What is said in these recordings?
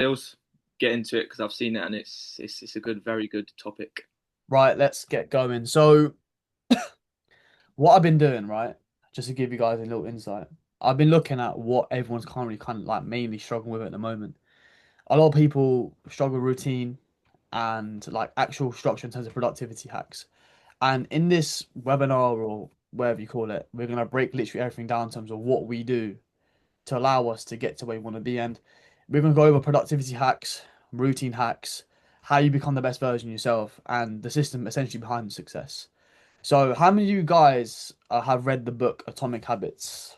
else, get into it because I've seen it and it's a good, very good topic. Right, let's get going. So, what I've been doing, right, just to give you guys a little insight, I've been looking at what everyone's currently kind of like mainly struggling with at the moment. A lot of people struggle with routine and like actual structure in terms of productivity hacks. And in this webinar or whatever you call it, we're gonna break literally everything down in terms of what we do to allow us to get to where we want to be. And we're gonna go over productivity hacks, routine hacks, how you become the best version of yourself, and the system essentially behind success. So, how many of you guys have read the book Atomic Habits?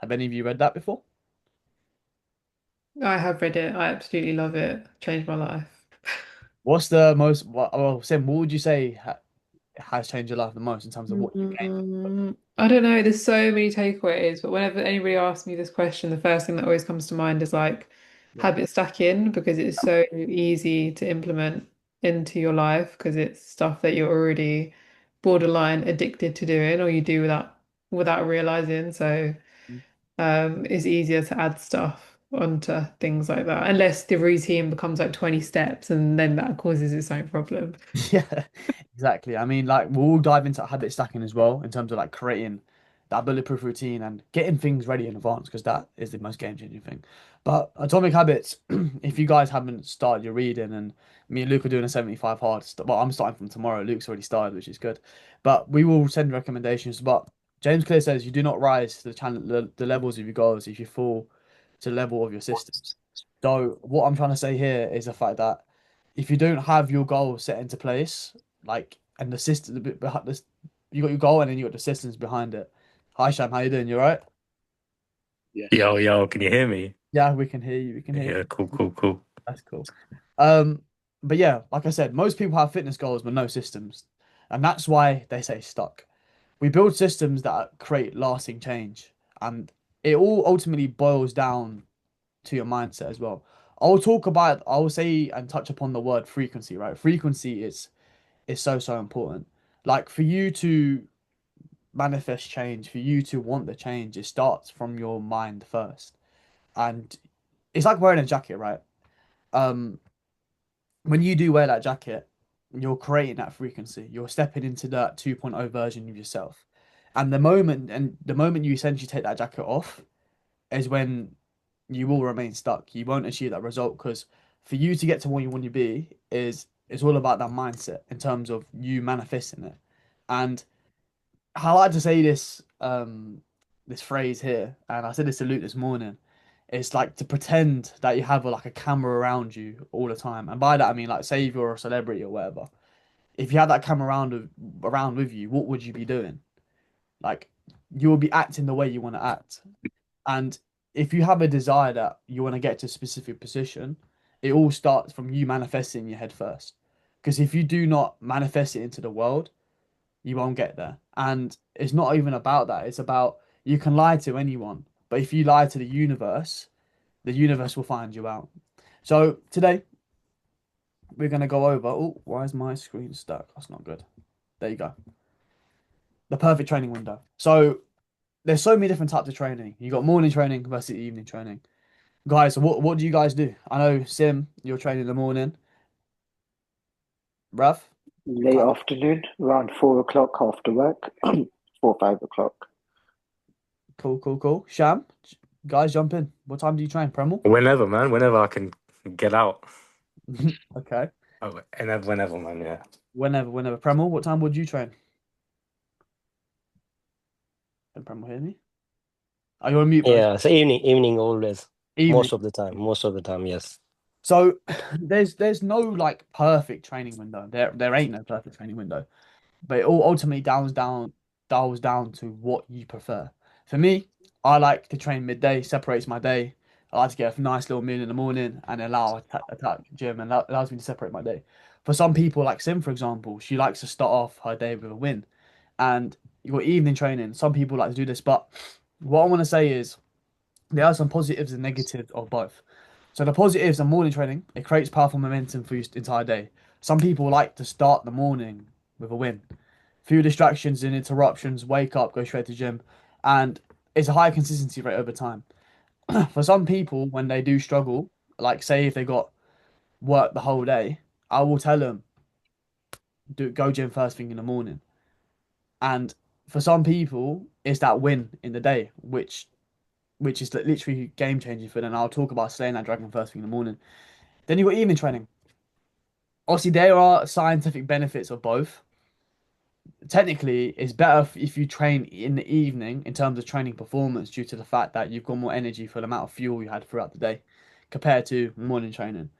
Have any of you read that before? I have read it. I absolutely love it. Changed my life. What's the most, well, Sim, what would you say has changed your life the most in terms of what you gained? I don't know. There's so many takeaways, but whenever anybody asks me this question, the first thing that always comes to mind is like Yeah. habit stacking because it's so easy to implement into your life because it's stuff that you're already borderline addicted to doing or you do without realizing. So it's easier to add stuff onto things like that, unless the routine becomes like 20 steps and then that causes its own problem. Yeah, exactly. I mean, like we'll all dive into habit stacking as well in terms of like creating that bulletproof routine and getting things ready in advance because that is the most game-changing thing. But Atomic Habits, if you guys haven't started your reading, and me and Luke are doing a 75 hard, well, I'm starting from tomorrow. Luke's already started, which is good. But we will send recommendations. But James Clear says you do not rise to the levels of your goals if you fall to the level of your systems. So what I'm trying to say here is the fact that if you don't have your goal set into place, like and the system the bit behind this, you got your goal and then you got the systems behind it. Hi Sham, how you doing? You all right? Yeah. Yo, yo, can you hear me? Yeah, we can hear you. We can hear Yeah, cool, you. cool, cool. That's cool. Um, but yeah, like I said, most people have fitness goals but no systems, and that's why they say stuck. We build systems that create lasting change, and it all ultimately boils down to your mindset as well. I will say and touch upon the word frequency, right? Frequency is so important. Like for you to manifest change, for you to want the change, it starts from your mind first. And it's like wearing a jacket, right? Um, when you do wear that jacket, you're creating that frequency. You're stepping into that 2.0 version of yourself. And the moment you essentially take that jacket off is when you will remain stuck. You won't achieve that result because for you to get to where you want to be is it's all about that mindset in terms of you manifesting it. And I like to say this phrase here, and I said this to Luke this morning. It's like to pretend that you have like a camera around you all the time, and by that I mean like say if you're a celebrity or whatever. If you had that camera around with you, what would you be doing? Like you will be acting the way you want to act. And if you have a desire that you want to get to a specific position, it all starts from you manifesting in your head first. Because if you do not manifest it into the world, you won't get there. And it's not even about that. It's about you can lie to anyone, but if you lie to the universe will find you out. So today we're gonna go over. Oh, why is my screen stuck? That's not good. There you go. The perfect training window. So there's so many different types of training. You got morning training versus evening training. Guys, so what do you guys do? I know Sim, you're training in the morning. Rav, what Late time? afternoon, around 4 o'clock after work, 4, 5 o'clock. Cool, cool, cool. Sham, guys, jump in. What time do you train? Premel? Whenever, man, whenever I can get out. Okay. Oh, whenever, man, yeah. Whenever. Premel, what time would you train? Can Premel hear me? Are you on mute, bro? Yeah, so evening always. Evening. Most of the time, yes. So there's no like perfect training window. There ain't no perfect training window. But it all ultimately dials down to what you prefer. For me, I like to train midday, separates my day. I like to get a nice little meal in the morning and allow attack gym and that allows me to separate my day. For some people, like Sim, for example, she likes to start off her day with a win. And you got evening training. Some people like to do this, but what I want to say is there are some positives and negatives of both. So the positives are morning training. It creates powerful momentum for your entire day. Some people like to start the morning with a win. Few distractions and interruptions, wake up, go straight to gym, and it's a high consistency rate over time. For some people, when they do struggle, Like, say if they got work the whole day, I will tell them go gym first thing in the morning. And for some people, it's that win in the day, which is literally game changing for them. I'll talk about slaying that dragon first thing in the morning. Then you got evening training. Obviously, there are scientific benefits of both. Technically, it's better if you train in the evening in terms of training performance due to the fact that you've got more energy for the amount of fuel you had throughout the day compared to morning training,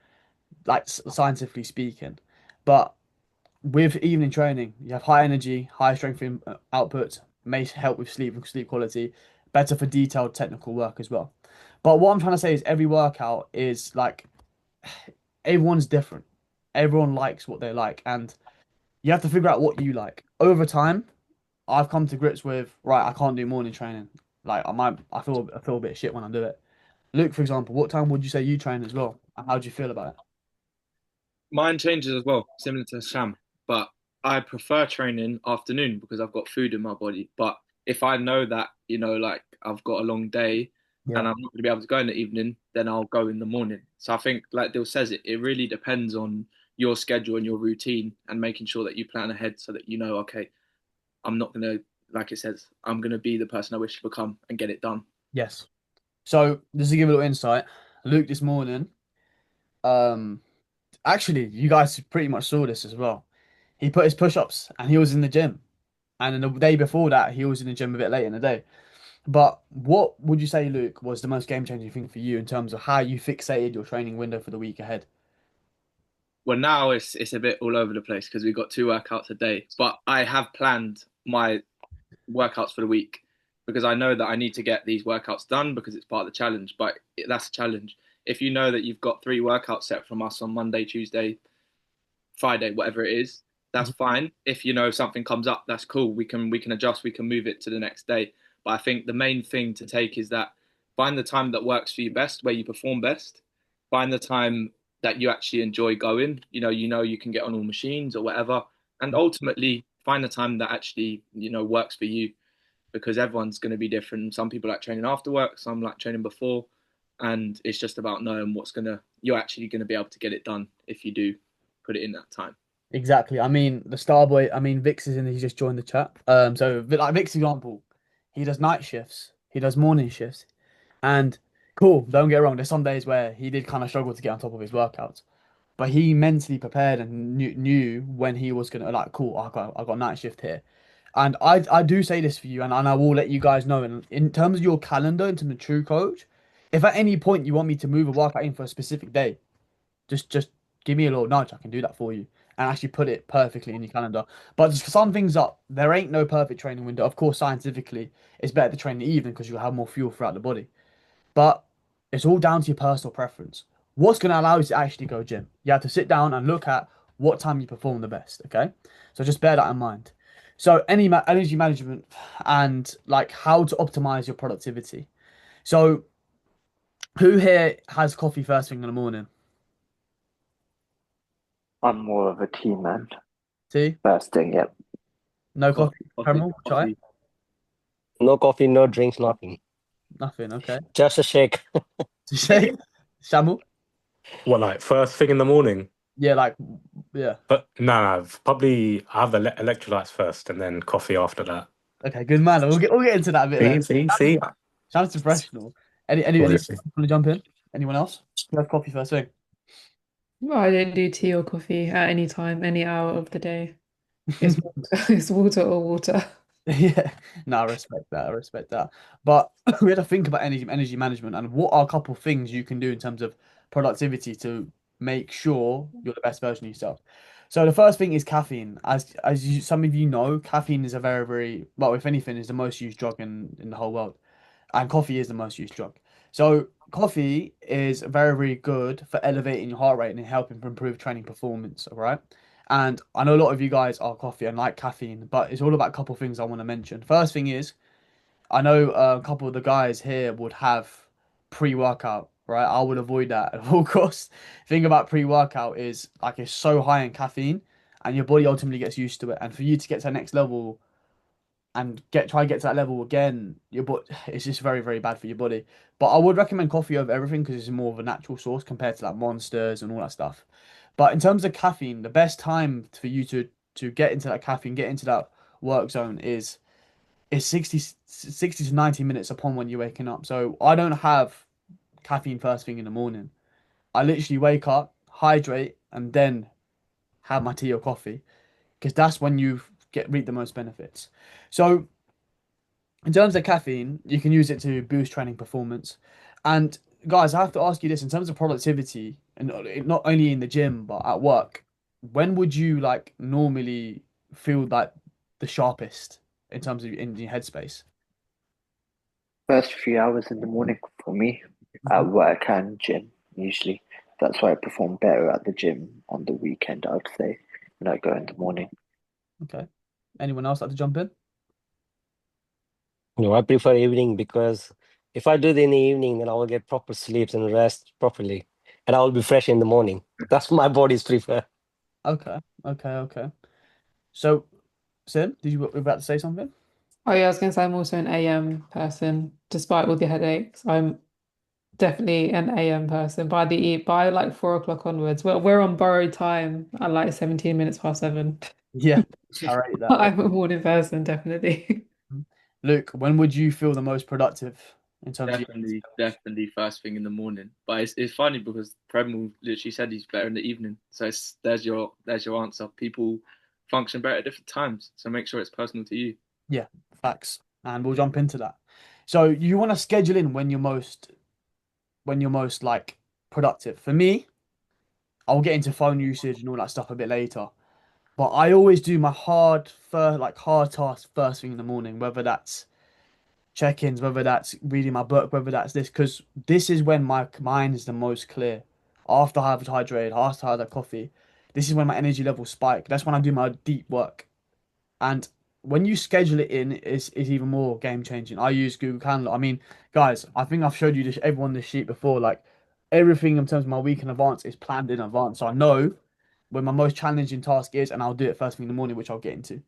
like scientifically speaking. But with evening training, you have high energy, high strength output, may help with sleep quality, better for detailed technical work as well. But what I'm trying to say is every workout is like everyone's different. Everyone likes what they like, and you have to figure out what you like. Over time, I've come to grips with, right, I can't do morning training. Like I feel a bit shit when I do it. Luke, for example, what time would you say you train as well? And how do you feel about it? Mine changes as well, similar to Sam, but I prefer training afternoon because I've got food in my body. But if I know that, like I've got a long day and Yeah. I'm not going to be able to go in the evening, then I'll go in the morning. So I think, like Dill says, it really depends on your schedule and your routine and making sure that you plan ahead so that okay, I'm not going to, like it says, I'm going to be the person I wish to become and get it done. Yes. So just to give a little insight, Luke this morning, um, actually, you guys pretty much saw this as well. He put his push-ups and he was in the gym. And then the day before that, he was in the gym a bit late in the day. But what would you say, Luke, was the most game-changing thing for you in terms of how you fixated your training window for the week ahead? Well, now it's a bit all over the place because we've got 2 workouts a day, but I have planned my workouts for the week because I know that I need to get these workouts done because it's part of the challenge. But that's a challenge. If you know that you've got 3 workouts set from us on Monday, Tuesday, Friday, whatever it is, that's fine. If something comes up, that's cool. We can adjust. We can move it to the next day. But I think the main thing to take is that find the time that works for you best, where you perform best. Find the time that you actually enjoy going. You can get on all machines or whatever, and ultimately find the time that actually works for you because everyone's going to be different. Some people like training after work, some like training before, and it's just about knowing you're actually going to be able to get it done if you do put it in that time. Exactly. I mean, the Starboy, I mean, Vix is in, he's just joined the chat. So like Vic's example, he does night shifts, he does morning shifts, and cool, don't get wrong, there's some days where he did kind of struggle to get on top of his workouts, but he mentally prepared and knew when he was gonna like, cool, I got night shift here. And I do say this for you, and I will let you guys know. And in terms of your calendar, in terms of True Coach, if at any point you want me to move a workout in for a specific day, just give me a little nudge. I can do that for you and actually put it perfectly in your calendar. But just to sum things up, there ain't no perfect training window. Of course, scientifically, it's better to train in the evening because you'll have more fuel throughout the body. But it's all down to your personal preference. What's going to allow you to actually go gym? You have to sit down and look at what time you perform the best. Okay, so just bear that in mind. So any energy management and like how to optimize your productivity. So who here has coffee first thing in the morning? I'm more of a tea man. See? First thing, yep. No Coffee, coffee, coffee, caramel, chai? coffee. No coffee, no drinks, nothing. Nothing, okay. Just a shake. Shake, Shamu? What, like first thing in the morning? Yeah, like, yeah. But no, probably I have the electrolytes first and then coffee after that. Okay, good man. We'll get into that a bit later. See. Sounds professional. Anyone Honestly. want to jump in? Anyone else? You have coffee first thing. Well, I don't do tea or coffee at any time, any hour of the day. It's it's water or water. Yeah, no, I respect that. I respect that. But we had to think about energy management and what are a couple of things you can do in terms of productivity to make sure you're the best version of yourself. So the first thing is caffeine. As you, some of you know, caffeine is a very, very well, if anything, is the most used drug in the whole world, and coffee is the most used drug. So coffee is very, very good for elevating your heart rate and helping to improve training performance. All right. And I know a lot of you guys are coffee and like caffeine, but it's all about a couple of things I want to mention. First thing is, I know a couple of the guys here would have pre-workout, right? I would avoid that at all costs. Thing about pre-workout is like it's so high in caffeine, and your body ultimately gets used to it. And for you to get to the next level, and try to get to that level again, your but it's just very, very bad for your body. But I would recommend coffee over everything because it's more of a natural source compared to like monsters and all that stuff. But in terms of caffeine, the best time for you to get into that caffeine, get into that work zone is 60 to 90 minutes upon when you're waking up. So I don't have caffeine first thing in the morning. I literally wake up, hydrate, and then have my tea or coffee because that's when you get reap the most benefits. So in terms of caffeine, you can use it to boost training performance. And guys, I have to ask you this in terms of productivity, and not only in the gym but at work. When would you like normally feel like the sharpest in terms of in your headspace? First few hours in the morning for me Mhm. at work and gym, usually. That's why I perform better at the gym on the weekend, I would say, when I go in the morning. Okay. Anyone else like to jump in? No, I prefer evening because if I do it in the evening, then I will get proper sleeps and rest properly, and I will be fresh in the morning. That's my body's prefer. Okay. Okay. So, Sim, did you were about to say something? Oh yeah, I was gonna say I'm also an AM person, despite all the headaches. I'm definitely an AM person. By like 4 o'clock onwards. We're on borrowed time at like 17 minutes past 7. Yeah, I rate that. I'm a morning person, definitely. Luke, when would you feel the most productive in terms of your Definitely, definitely first thing in the morning. But it's funny because Prem literally said he's better in the evening. So there's your answer. People function better at different times. So make sure it's personal to you. yeah, facts. And we'll jump into that. So you want to schedule in when you're most like productive. For me, I'll get into phone usage and all that stuff a bit later. But I always do my hard tasks first thing in the morning, whether that's check-ins, whether that's reading my book, whether that's this, because this is when my mind is the most clear. After I've hydrated, after I've had coffee, this is when my energy levels spike. That's when I do my deep work. And when you schedule it in, is even more game changing. I use Google Calendar. I mean, guys, I think I've showed you this everyone this sheet before. Like everything in terms of my week in advance is planned in advance. So I know when my most challenging task is, and I'll do it first thing in the morning, which I'll get into.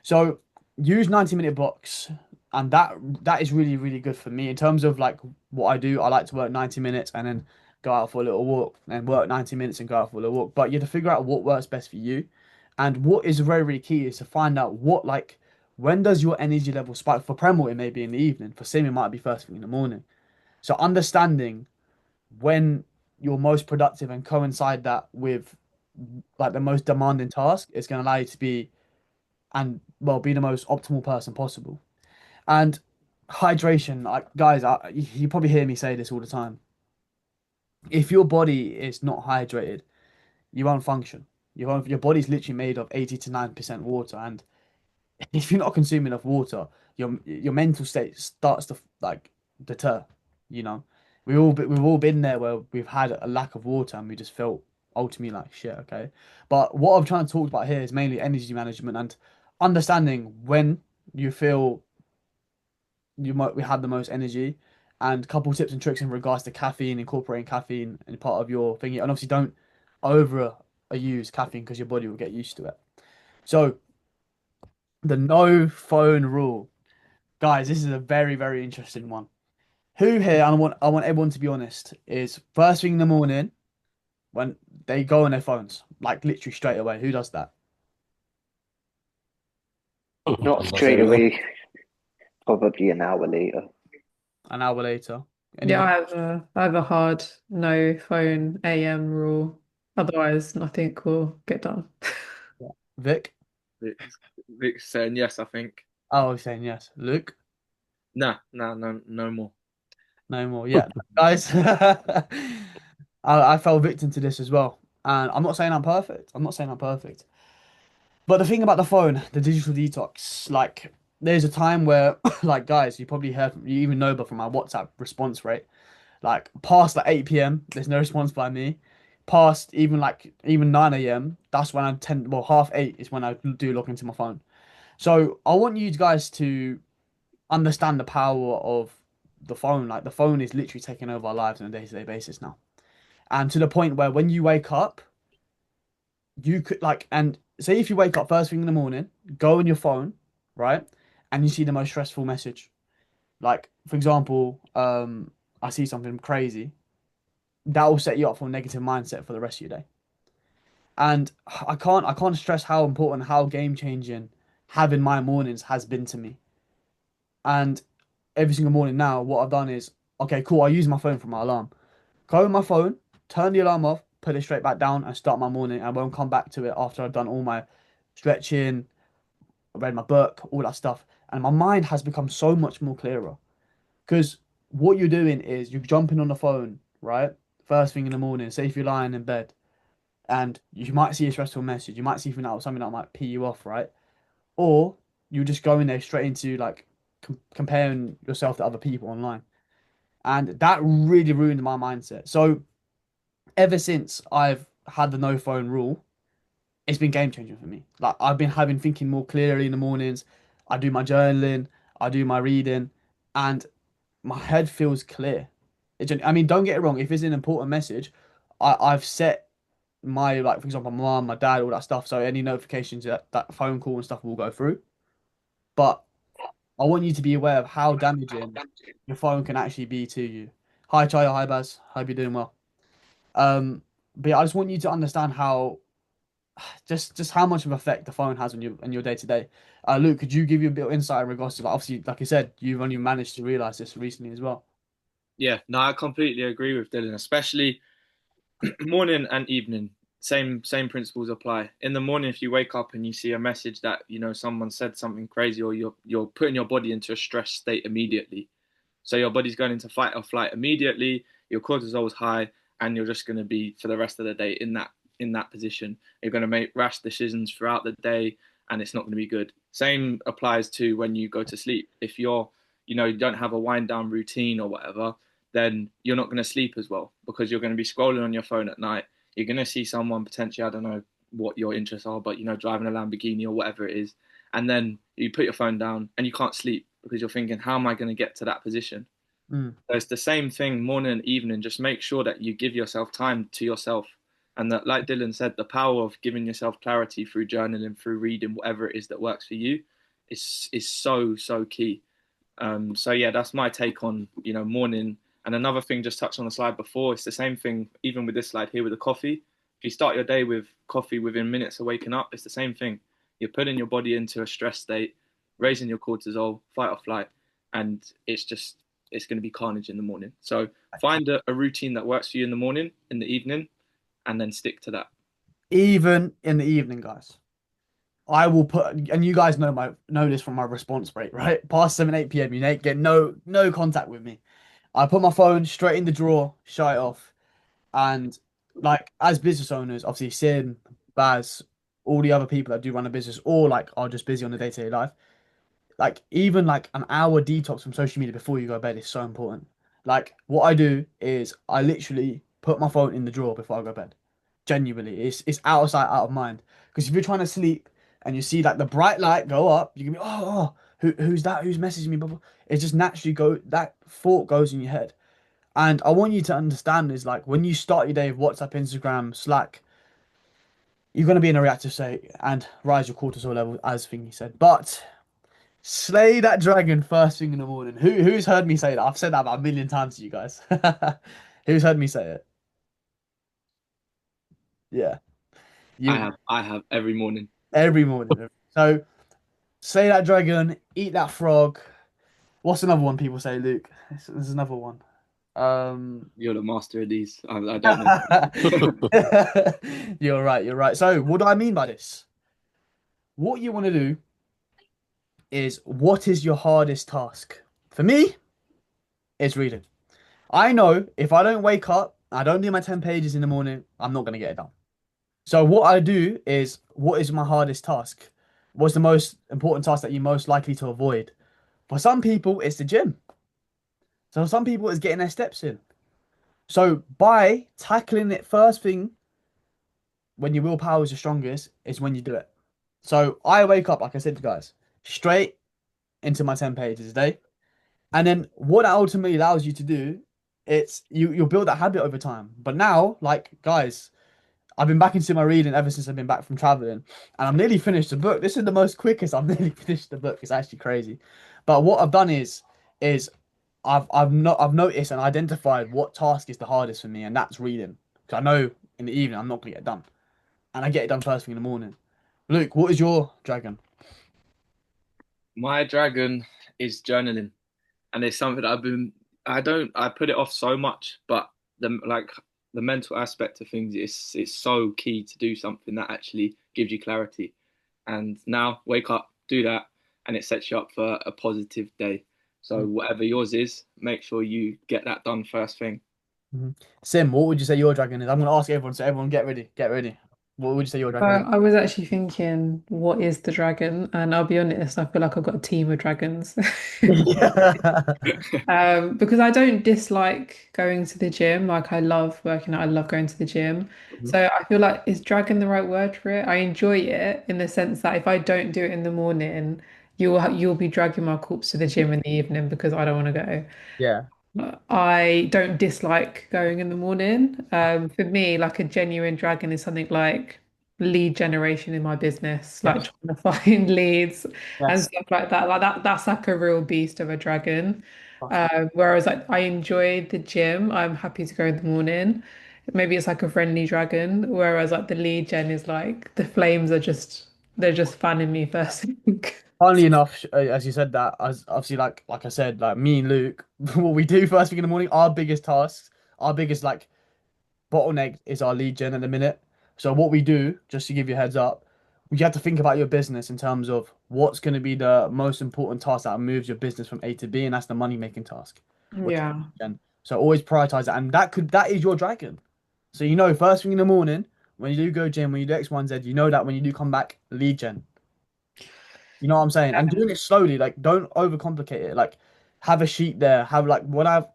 So use 90-minute blocks, and that is really, really good for me in terms of like what I do. I like to work 90 minutes and then go out for a little walk and work 90 minutes and go out for a little walk. But you have to figure out what works best for you. And what is very, really key is to find out what like when does your energy level spike. For Premor, it may be in the evening. For Sim, it might be first thing in the morning. So understanding when you're most productive and coincide that with like the most demanding task is going to allow you to be and well be the most optimal person possible. And hydration, like guys, you probably hear me say this all the time. If your body is not hydrated, you won't function. Your body's literally made of 80 to 90% water, and if you're not consuming enough water, your mental state starts to like deter. You know, we've all been there where we've had a lack of water and we just felt ultimately like shit. Okay, but what I'm trying to talk about here is mainly energy management and understanding when you feel we have the most energy, and a couple tips and tricks in regards to caffeine, incorporating caffeine in part of your thingy, and obviously don't over use caffeine because your body will get used to it. So the no phone rule. Guys, this is a very, very interesting one. Who here, and I want everyone to be honest, is first thing in the morning when they go on their phones, like literally straight away. Who does that? Not That's straight everyone. away, probably an hour later. An hour later. Yeah, Anyone? I have a hard no phone AM rule. Otherwise, nothing will get done. Yeah. Vic? Vic's saying yes, I think. Oh, he's saying yes. Luke? Nah, nah, no more. No more. Yeah, guys. I fell victim to this as well. And I'm not saying I'm perfect. I'm not saying I'm perfect. But the thing about the phone, the digital detox, like there's a time where, like guys, you probably heard, you even know, but from my WhatsApp response rate, like past like 8 p.m., there's no response by me. Past even 9 a.m., that's when I tend, well, half eight is when I do log into my phone. So I want you guys to understand the power of the phone. Like the phone is literally taking over our lives on a day-to-day basis now. And to the point where when you wake up, you could like, and say if you wake up first thing in the morning, go on your phone, right? and you see the most stressful message. Like, for example, I see something crazy, that will set you up for a negative mindset for the rest of your day. And I can't stress how important, how game changing having my mornings has been to me. And every single morning now, what I've done is, okay, cool, I use my phone for my alarm. Go on my phone, turn the alarm off, put it straight back down, and start my morning. I won't come back to it after I've done all my stretching, read my book, all that stuff. And my mind has become so much more clearer. Because what you're doing is you're jumping on the phone, right? First thing in the morning, say if you're lying in bed, and you might see a stressful message, you might see something that might pee you off, right? Or you just go in there straight into like comparing yourself to other people online. And that really ruined my mindset. So ever since I've had the no phone rule, it's been game changing for me. Like I've been having thinking more clearly in the mornings. I do my journaling, I do my reading, and my head feels clear. I mean, don't get it wrong. If it's an important message, I've set my, like, for example, my mom, my dad, all that stuff. So any notifications, that phone call and stuff will go through. But I want you to be aware of how damaging your phone can actually be to you. Hi, Chaya. Hi, Baz. Hope you're doing well. But yeah, I just want you to understand how just how much of effect the phone has on your day to day. Luke, could you give you a bit of insight in regards to, like, obviously, like I said, you've only managed to realize this recently as well. Yeah, no, I completely agree with Dylan, especially morning and evening. Same principles apply. In the morning, if you wake up and you see a message that someone said something crazy, or you're putting your body into a stress state immediately. So your body's going into fight or flight immediately. Your cortisol is high, and you're just going to be for the rest of the day in that position. You're going to make rash decisions throughout the day, and it's not going to be good. Same applies to when you go to sleep. If you don't have a wind down routine or whatever, then you're not going to sleep as well, because you're going to be scrolling on your phone at night. You're going to see someone potentially, I don't know what your interests are, but driving a Lamborghini or whatever it is, and then you put your phone down and you can't sleep because you're thinking, how am I going to get to that position? Mm. So it's the same thing morning and evening. Just make sure that you give yourself time to yourself. And that, like Dylan said, the power of giving yourself clarity through journaling, through reading, whatever it is that works for you, is so, so key. So yeah, that's my take on, morning. And another thing, just touched on the slide before, it's the same thing, even with this slide here with the coffee. If you start your day with coffee within minutes of waking up, it's the same thing. You're putting your body into a stress state, raising your cortisol, fight or flight, and it's going to be carnage in the morning. So find a routine that works for you in the morning, in the evening, and then stick to that. Even in the evening, guys, I will put, and you guys know this from my response rate, right? Past 7, 8 p.m., you get no contact with me. I put my phone straight in the drawer, shut it off, and like as business owners, obviously Sim, Baz, all the other people that do run a business, or like are just busy on the day-to-day life, like even like an hour detox from social media before you go to bed is so important. Like what I do is I literally put my phone in the drawer before I go to bed. Genuinely, it's out of sight, out of mind. Because if you're trying to sleep and you see like the bright light go up, you can be, who's that? Who's messaging me? Blah, blah. It just naturally that thought goes in your head. And I want you to understand is like when you start your day with WhatsApp, Instagram, Slack, you're gonna be in a reactive state and rise your cortisol level, as Thingy said. But slay that dragon first thing in the morning. Who's heard me say that? I've said that about a million times to you guys. Who's heard me say it? Yeah. You I have every morning. every morning. So slay that dragon, eat that frog. What's another one people say, Luke? There's another one. You're the master of these. I don't know. You're right, you're right. So what do I mean by this? What you want to do is what is your hardest task? For me, it's reading. I know if I don't wake up, I don't do my 10 pages in the morning, I'm not going to get it done. So what I do is, what is my hardest task? What's the most important task that you're most likely to avoid? For some people, it's the gym. So some people, it's getting their steps in. So by tackling it first thing, when your willpower is the strongest, is when you do it. So I wake up, like I said to you guys, straight into my 10 pages a day. And then what that ultimately allows you to do, it's you'll build that habit over time. But now, like guys, I've been back into my reading ever since I've been back from traveling, and I'm nearly finished the book. This is the most quickest I've nearly finished the book. It's actually crazy. But what I've done is I've noticed and identified what task is the hardest for me, and that's reading. Because I know in the evening I'm not gonna get it done, and I get it done first thing in the morning. Luke, what is your dragon? My dragon is journaling, and it's something that I put it off so much, but the mental aspect of things is it's so key to do something that actually gives you clarity. And now wake up, do that, and it sets you up for a positive day. So whatever yours is, make sure you get that done first thing. Mm-hmm. Sim, what would you say your dragon is? I'm gonna ask everyone, so everyone get ready, get ready. What would you say your dragon is? I was actually thinking, what is the dragon? And I'll be honest, I feel like I've got a team of dragons. Because I don't dislike going to the gym. Like I love working out, I love going to the gym. Mhm. So I feel like is dragon the right word for it? I enjoy it in the sense that if I don't do it in the morning, you'll be dragging my corpse to the gym in the evening because I don't want to go. Yeah. I don't dislike going in the morning. For me, like a genuine dragon is something like lead generation in my business, like Yes. trying to find leads and Yes. stuff like that. Like that's like a real beast of a dragon. Awesome. Whereas like I enjoy the gym, I'm happy to go in the morning. Maybe it's like a friendly dragon, whereas like the lead gen is like the flames are just they're just fanning me first thing. Funnily enough, as you said that, as obviously like I said, like me and Luke, what we do first thing in the morning, our biggest tasks, our biggest like bottleneck is our lead gen at the minute. So what we do, just to give you a heads up, you have to think about your business in terms of what's going to be the most important task that moves your business from A to B, and that's the money making task, which is Yeah. lead gen. So always prioritize that, and that is your dragon. So you know, first thing in the morning when you do go gym, when you do X, Y, and Z, you know that when you do come back, lead gen. You know what I'm saying? And doing it slowly, like don't overcomplicate it. Like have a sheet there. Have like what I've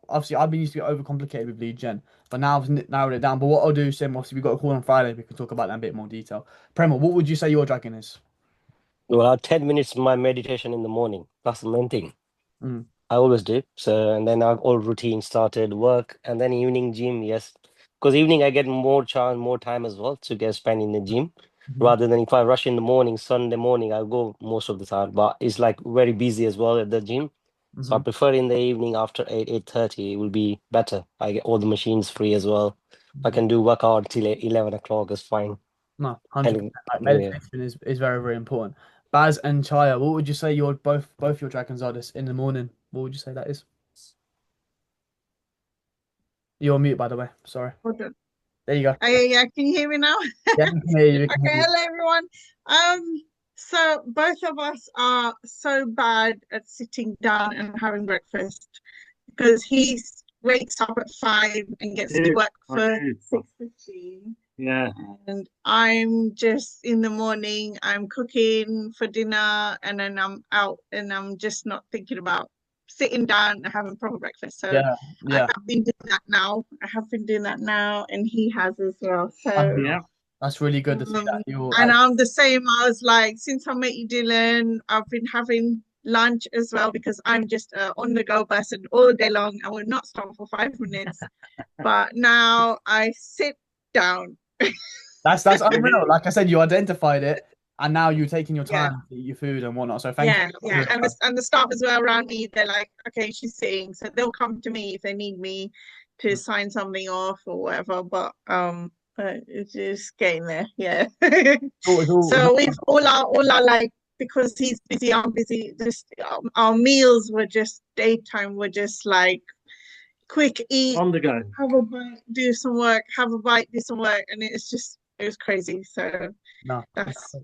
been used to get overcomplicated with lead gen, but now I've narrowed it down. But what I'll do, Sim, obviously we got a call on Friday. We can talk about that in a bit more detail. Prema, what would you say your dragon is? Well, 10 minutes my meditation in the morning. That's the main thing. Mm. I always do. So, and then our all routine started work and then evening gym. Yes. Because evening I get more chance, more time as well to get spent in the gym Hmm. rather than if I rush in the morning, Sunday morning, I go most of the time, but it's like very busy as well at the gym. So I Hmm. prefer in the evening after 8:30, it will be better. I get all the machines free as well. I can do workout till 11 o'clock, is fine. No, 100%. And Like yeah. meditation is very, very important. Baz and Chaya, what would you say your both your dragons are this in the morning? What would you say that is? You're on mute, by the way. Sorry. Hold on. There you go. Yeah, can you hear me now? Yeah, we can hear you. We can Okay, hear you. hello everyone. So both of us are so bad at sitting down and having breakfast because he wakes up at 5 and gets to work for 6:15. Yeah. And I'm just in the morning, I'm cooking for dinner and then I'm out and I'm just not thinking about sitting down and having proper breakfast. So Yeah, I yeah. have been doing that now. I have been doing that now and he has as well. That's, So Yeah. that's really good to see that you're and I'm the same. I was like, since I met you, Dylan, I've been having lunch as well because I'm just on the go person all day long. I will not stop for 5 minutes. But now I sit down. that's unreal. Like I said, you identified it, and now you're taking your Yeah, time to eat your food and whatnot. So thank you. yeah. And the staff as well around me, they're like, okay, she's sitting, so they'll come to me if they need me to sign something off or whatever. But it's just getting there. Yeah. So we've all our like because he's busy, I'm busy. Just our meals were just daytime. Were just like quick eat, On the go. have a bite, do some work, have a bite, do some work, and it was crazy. So No, that's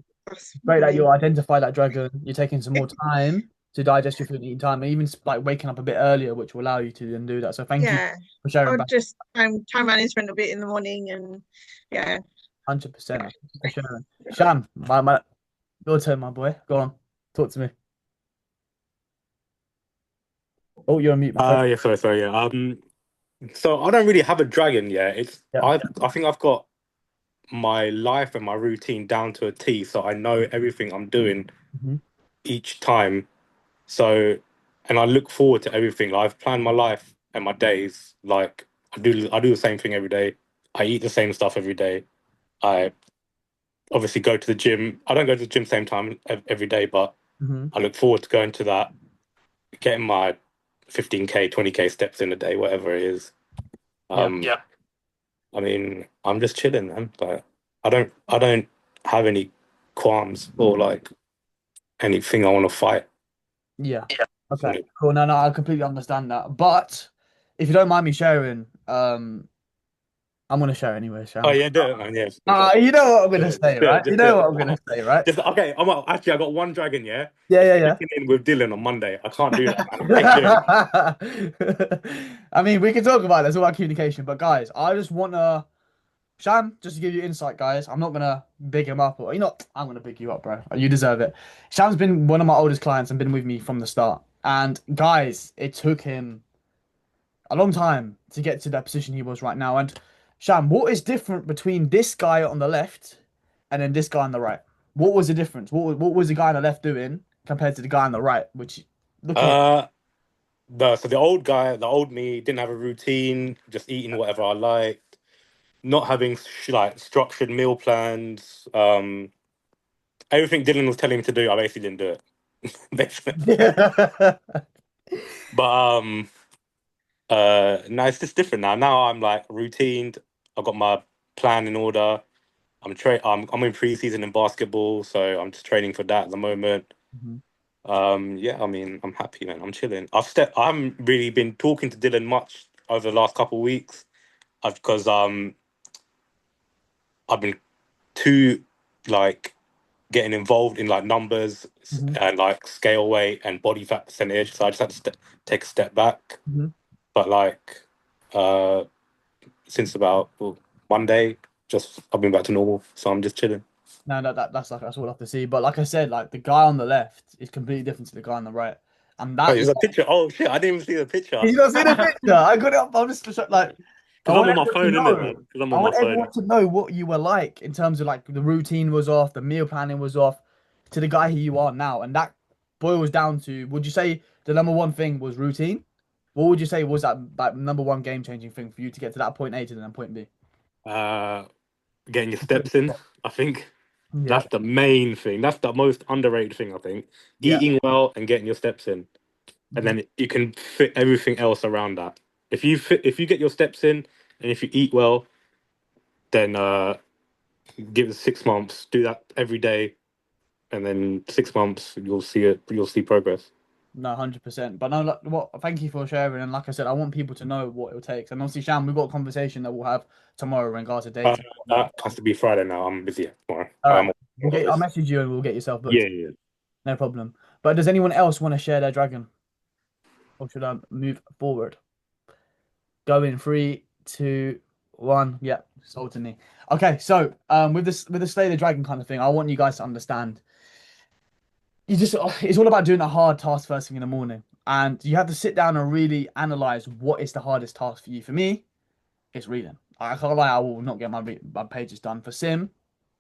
great that you my identified that dragon. You're taking some more time to digest your food and eating time, and even like waking up a bit earlier, which will allow you to then do that. So thank you yeah. for sharing Or back. just time management a bit in the morning and yeah. 100% for sharing. Sham, your turn, my boy. Go on, talk to me. Oh, you're on mute, my friend. Yeah, sorry, yeah. So I don't really have a dragon yet. Yeah. I think I've got my life and my routine down to a T, so I know everything I'm doing Mhm. each time. So, and I look forward to everything. Like, I've planned my life and my days. Like I do the same thing every day. I eat the same stuff every day. I obviously go to the gym. I don't go to the gym same time every day, but Hmm. I look forward to going to that, getting my 15K, 20K steps in a day, whatever it is. Yeah. Yeah. I mean, I'm just chilling, man. Like, I don't have any qualms or like anything I want to fight. Yeah. Yeah. Okay. Cool. No, no, I completely understand that. But if you don't mind me sharing, I'm gonna share anyway, Oh Sham. yeah, do it, man. Yeah, for sure. You know what I'm Do gonna it. say, Do right? it. You Just do know it. what I'm gonna say, right? Just okay. Actually, I got one dragon. Yeah, Yeah, it's yeah, checking in with Dylan on Monday. I can't do that, man. I ain't doing it. yeah. I mean, we can talk about it. It's all about communication. But guys, I just wanna Sham, just to give you insight, guys. I'm not gonna big him up, or you know, I'm gonna big you up, bro. You deserve it. Sham's been one of my oldest clients and been with me from the start. And guys, it took him a long time to get to that position he was right now. And Sham, what is different between this guy on the left and then this guy on the right? What was the difference? What was the guy on the left doing compared to the guy on the right? Which looking at Uh, the old guy, the old me, didn't have a routine, just eating whatever I liked, not having like structured meal plans. Everything Dylan was telling me to do, I basically didn't do it. Basically. yeah. But no, it's just different now. Now I'm like routined. I've got my plan in order. I'm in preseason in basketball, so I'm just training for that at the moment. Mhm. Yeah, I mean, I'm happy, man. I'm chilling. I haven't really been talking to Dylan much over the last couple of weeks, because I've been too like getting involved in like numbers Mhm. and like scale weight and body fat percentage. So I just had to take a step back. Mhm. But like uh since about Monday, just I've been back to normal. So I'm just chilling. No, no, that's all I have to see. But like I said, like the guy on the left is completely different to the guy on the right, and Oh, that there's is a picture. Oh shit, I didn't even see the picture. you not see the picture. I got it up. I'm just like, I Because I'm want on my everyone to phone, innit, know. man? Because I'm I on my want phone. everyone to know what you were like in terms of like the routine was off, the meal planning was off, to the guy who you are now, and that boils down to. Would you say the number one thing was routine? What would you say was that number one game changing thing for you to get to that point A to then point B? Uh, Getting your steps in, I think. Yeah, That's the main thing. That's the most underrated thing, I think. yeah. Eating well and getting your steps in. And Mhm. then you can fit everything else around that. If you get your steps in and if you eat well, then give it 6 months, do that every day, and then 6 months you'll see progress. No, 100%. But no, like, what? Thank you for sharing. And like I said, I want people to know what it takes. And obviously, Sham, we've got a conversation that we'll have tomorrow in regards to Uh, dating. that has to be Friday now. I'm busy tomorrow. All right, I'm I'll this. message you and we'll get yourself Yeah, booked. yeah. No problem. But does anyone else want to share their dragon? Or should I move forward? Go in three, two, one. Yeah, sold to me. Okay, so with the Slay the Dragon kind of thing, I want you guys to understand. You just it's all about doing a hard task first thing in the morning. And you have to sit down and really analyze what is the hardest task for you. For me, it's reading. I can't lie, I will not get my pages done. For Sim,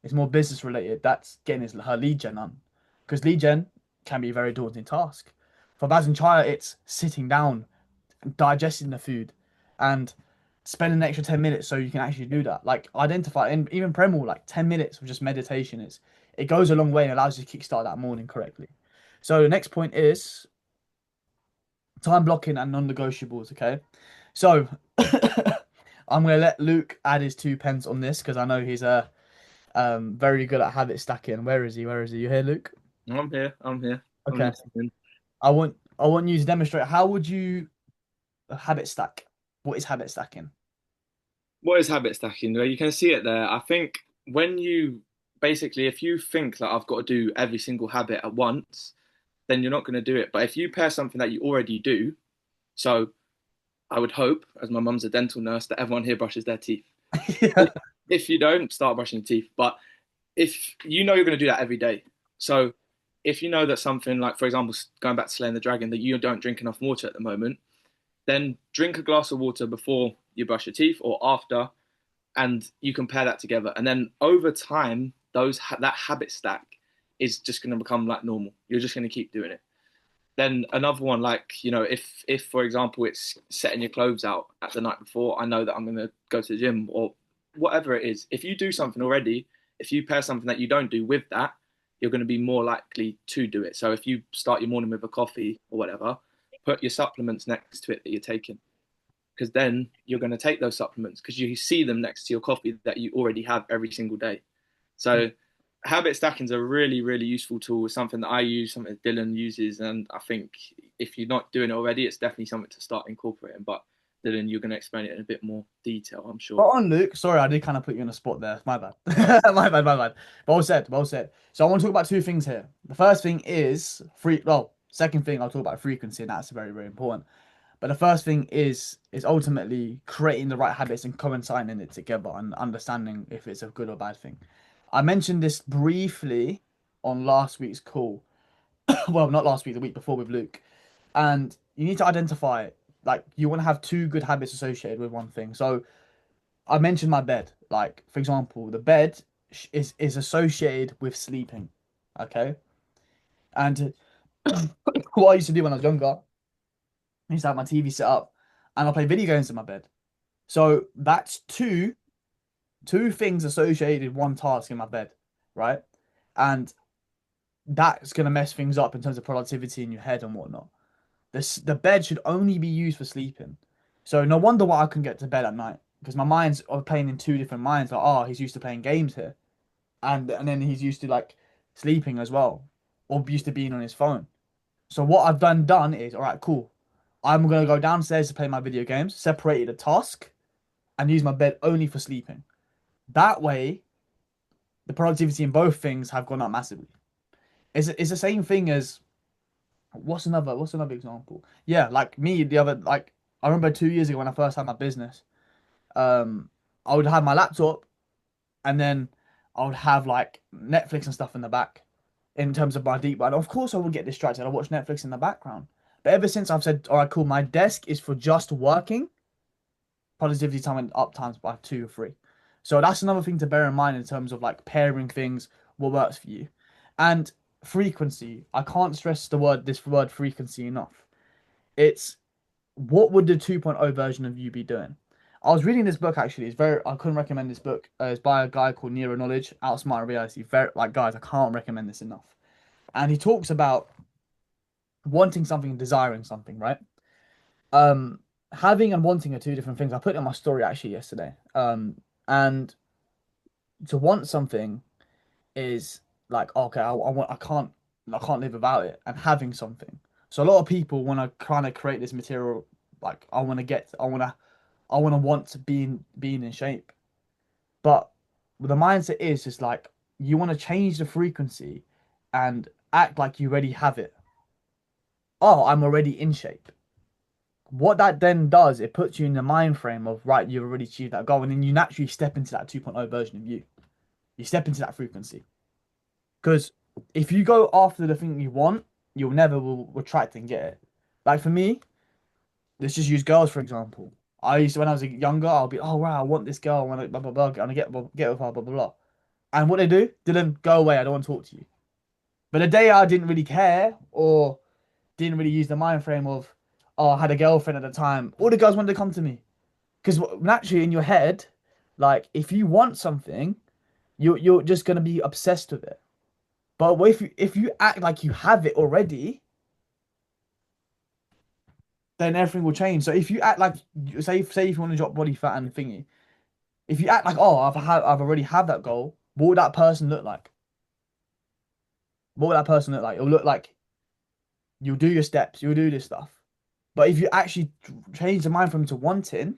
it's more business related. That's getting her lead gen on. Because lead gen can be a very daunting task. For Baz and Chaya, it's sitting down, digesting the food, and spending an extra 10 minutes so you can actually do that. Like identify and even Premel, like 10 minutes of just meditation it goes a long way and allows you to kickstart that morning correctly. So the next point is time blocking and non-negotiables, okay? So I'm gonna let Luke add his 2 pence on this because I know he's very good at habit stacking. Where is he? Where is he? You here, Luke? I'm here. I'm here. I'm Okay. listening. I want you to demonstrate how would you habit stack? What is habit stacking? What is habit stacking? Well, you can see it there. I think when you basically, if you think that I've got to do every single habit at once, then you're not going to do it. But if you pair something that you already do, so I would hope, as my mum's a dental nurse, that everyone here brushes their teeth. Yeah. If you don't, start brushing your teeth. But if you know you're going to do that every day, so if you know that something like, for example, going back to slaying the dragon, that you don't drink enough water at the moment, then drink a glass of water before you brush your teeth or after, and you compare that together. And then over time, that habit stack is just going to become like normal. You're just going to keep doing it. Then another one, like if for example it's setting your clothes out at the night before, I know that I'm going to go to the gym or whatever it is, if you do something already, if you pair something that you don't do with that, you're going to be more likely to do it. So if you start your morning with a coffee or whatever, put your supplements next to it that you're taking, because then you're going to take those supplements because you see them next to your coffee that you already have every single day. So habit stacking is a really, really useful tool. It's something that I use, something that Dylan uses, and I think if you're not doing it already, it's definitely something to start incorporating. But Dylan, you're going to explain it in a bit more detail, I'm sure. Spot on, Luke. Sorry, I did kind of put you on the spot there. My bad. My bad, my bad. Well said, well said. So I want to talk about two things here. The first thing is second thing I'll talk about frequency, and that's very, very important. But the first thing is ultimately creating the right habits and coinciding it together and understanding if it's a good or bad thing. I mentioned this briefly on last week's call. Well, not last week, the week before with Luke. And you need to identify, like, you want to have two good habits associated with one thing. So I mentioned my bed. Like, for example, the bed is associated with sleeping. Okay. And what I used to do when I was younger, I used to have my TV set up and I play video games in my bed. So that's two things associated with one task in my bed, right? And that's gonna mess things up in terms of productivity in your head and whatnot. The bed should only be used for sleeping. So no wonder why I can get to bed at night because my mind's playing in two different minds. Like, oh, he's used to playing games here, and then he's used to like sleeping as well, or used to being on his phone. So what I've done is, all right, cool. I'm gonna go downstairs to play my video games, separated a task, and use my bed only for sleeping. That way, the productivity in both things have gone up massively. It's the same thing as what's another example? Yeah, like me the other like I remember 2 years ago when I first had my business. Um, I would have my laptop and then I would have like Netflix and stuff in the back in terms of my deep work. Of course, I would get distracted. I watch Netflix in the background. But ever since I've said, all right, cool, my desk is for just working, productivity time and up times by 2 or 3. So that's another thing to bear in mind in terms of like pairing things, what works for you. And frequency, I can't stress this word frequency enough. It's what would the 2.0 version of you be doing? I was reading this book actually. I couldn't recommend this book. It's by a guy called Neuro Knowledge, Outsmart Reality. Very like guys, I can't recommend this enough. And he talks about wanting something and desiring something, right? Having and wanting are two different things. I put it in my story actually yesterday. And to want something is like, okay, I can't live without it. And having something. So a lot of people want to kind of create this material. Like I want to want to being in shape. But the mindset is just like you want to change the frequency and act like you already have it. Oh, I'm already in shape. What that then does, it puts you in the mind frame of right, you've already achieved that goal, and then you naturally step into that 2.0 version of you. You step into that frequency. Because if you go after the thing you want, you'll never will retract and get it. Like for me, let's just use girls for example. I used to when I was younger, I'll be, oh wow, I want this girl, I want to blah blah blah, I want to get with her, blah blah blah. And what they do, Dylan, go away, I don't want to talk to you. But the day I didn't really care or didn't really use the mind frame of, oh, I had a girlfriend at the time, all the girls wanted to come to me. Because naturally in your head, like if you want something, you're just gonna be obsessed with it. But if you act like you have it already, then everything will change. So if you act like say if you want to drop body fat and thingy, if you act like oh I've already had that goal, what would that person look like? What would that person look like? It'll look like you'll do your steps, you'll do this stuff. But if you actually change the mind from to wanting,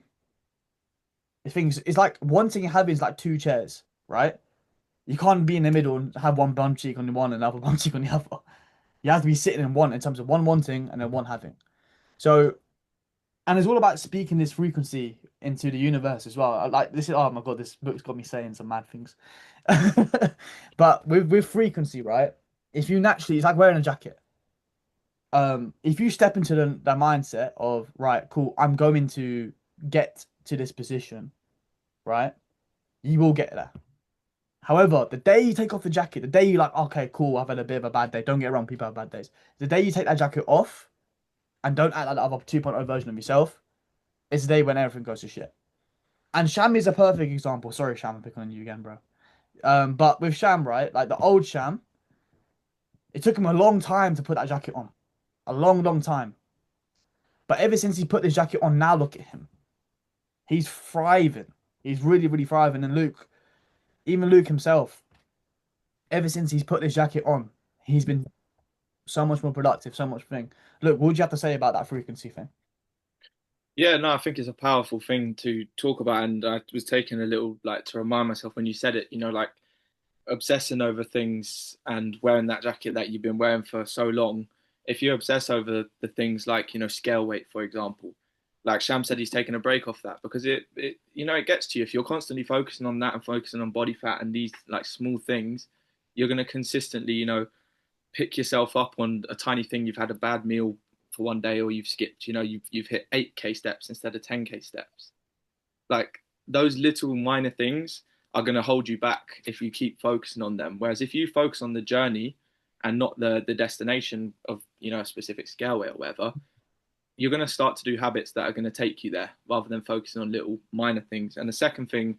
it's like wanting and having is like two chairs, right? You can't be in the middle and have one bum cheek on the one and another bum cheek on the other. You have to be sitting in one in terms of one wanting and then one having. So, and it's all about speaking this frequency into the universe as well. Like this is, oh my God, this book's got me saying some mad things. But with frequency, right? If you naturally, it's like wearing a jacket. If you step into the mindset of right, cool, I'm going to get to this position, right? You will get there. However, the day you take off the jacket, the day you're like, okay, cool, I've had a bit of a bad day. Don't get wrong, people have bad days. The day you take that jacket off and don't act like the other 2.0 version of yourself, it's the day when everything goes to shit. And Sham is a perfect example. Sorry, Sham, I'm picking on you again, bro. But with Sham, right, like the old Sham, it took him a long time to put that jacket on. A long, long time. But ever since he put this jacket on, now look at him. He's thriving. He's really, really thriving. And Luke, even Luke himself, ever since he's put this jacket on, he's been so much more productive, so much thing. Look, what would you have to say about that frequency thing? Yeah, no, I think it's a powerful thing to talk about, and I was taking a little like to remind myself when you said it, like obsessing over things and wearing that jacket that you've been wearing for so long. If you obsess over the things like, scale weight, for example, like Sham said, he's taking a break off that because it gets to you. If you're constantly focusing on that and focusing on body fat and these like small things, you're going to consistently, pick yourself up on a tiny thing. You've had a bad meal for one day, or you've skipped, you've hit 8K steps instead of 10K steps. Like those little minor things are going to hold you back if you keep focusing on them. Whereas if you focus on the journey and not the destination of, a specific scale weight or whatever, you're going to start to do habits that are going to take you there rather than focusing on little minor things. And the second thing,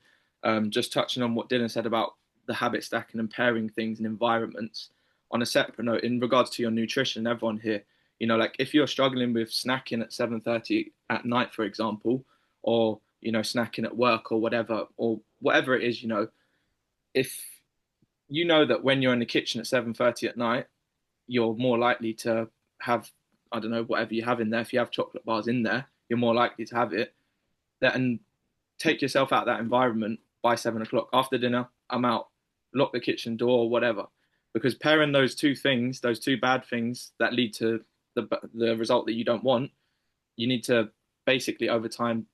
just touching on what Dylan said about the habit stacking and pairing things and environments. On a separate note, in regards to your nutrition, everyone here, like if you're struggling with snacking at 7:30 at night, for example, or snacking at work or whatever it is, if you know that when you're in the kitchen at 7:30 at night, you're more likely to have, I don't know, whatever you have in there. If you have chocolate bars in there, you're more likely to have it. And take yourself out of that environment by 7 o'clock. After dinner, I'm out. Lock the kitchen door or whatever. Because pairing those two things, those two bad things that lead to the result that you don't want, you need to basically over time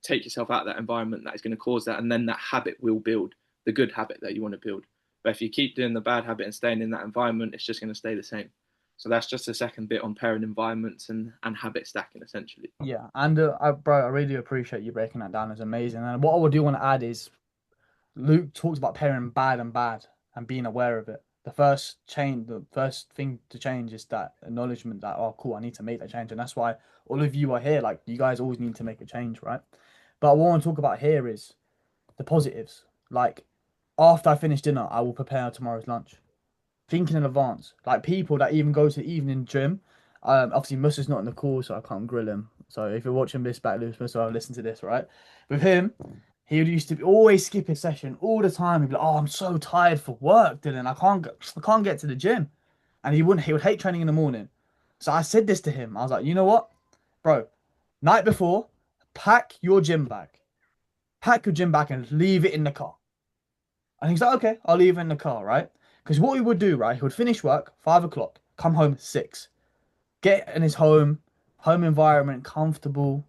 take yourself out of that environment that is going to cause that, and then that habit will build the good habit that you want to build. But if you keep doing the bad habit and staying in that environment, it's just going to stay the same. So that's just a second bit on pairing environments and habit stacking, essentially. Yeah, and bro, I really appreciate you breaking that down. It's amazing. And what I do want to add is Luke talks about pairing bad and being aware of it. The first thing to change is that acknowledgement that, oh, cool, I need to make that change. And that's why all of you are here. Like, you guys always need to make a change, right? But what I want to talk about here is the positives. Like, after I finish dinner, I will prepare tomorrow's lunch. Thinking in advance. Like, people that even go to the evening gym. Obviously, Musa's not in the call, so I can't grill him. So if you're watching this back, Musa, I'll listen to this, right? With him, he would used to always skip his session all the time. He'd be like, "Oh, I'm so tired for work, Dylan. I can't get to the gym," and he would hate training in the morning. So I said this to him. I was like, "You know what, bro? Night before, pack your gym bag, and leave it in the car." And he's like, "Okay, I'll leave it in the car, right?" Because what he would do, right? He would finish work 5 o'clock, come home 6, get in his home environment, comfortable.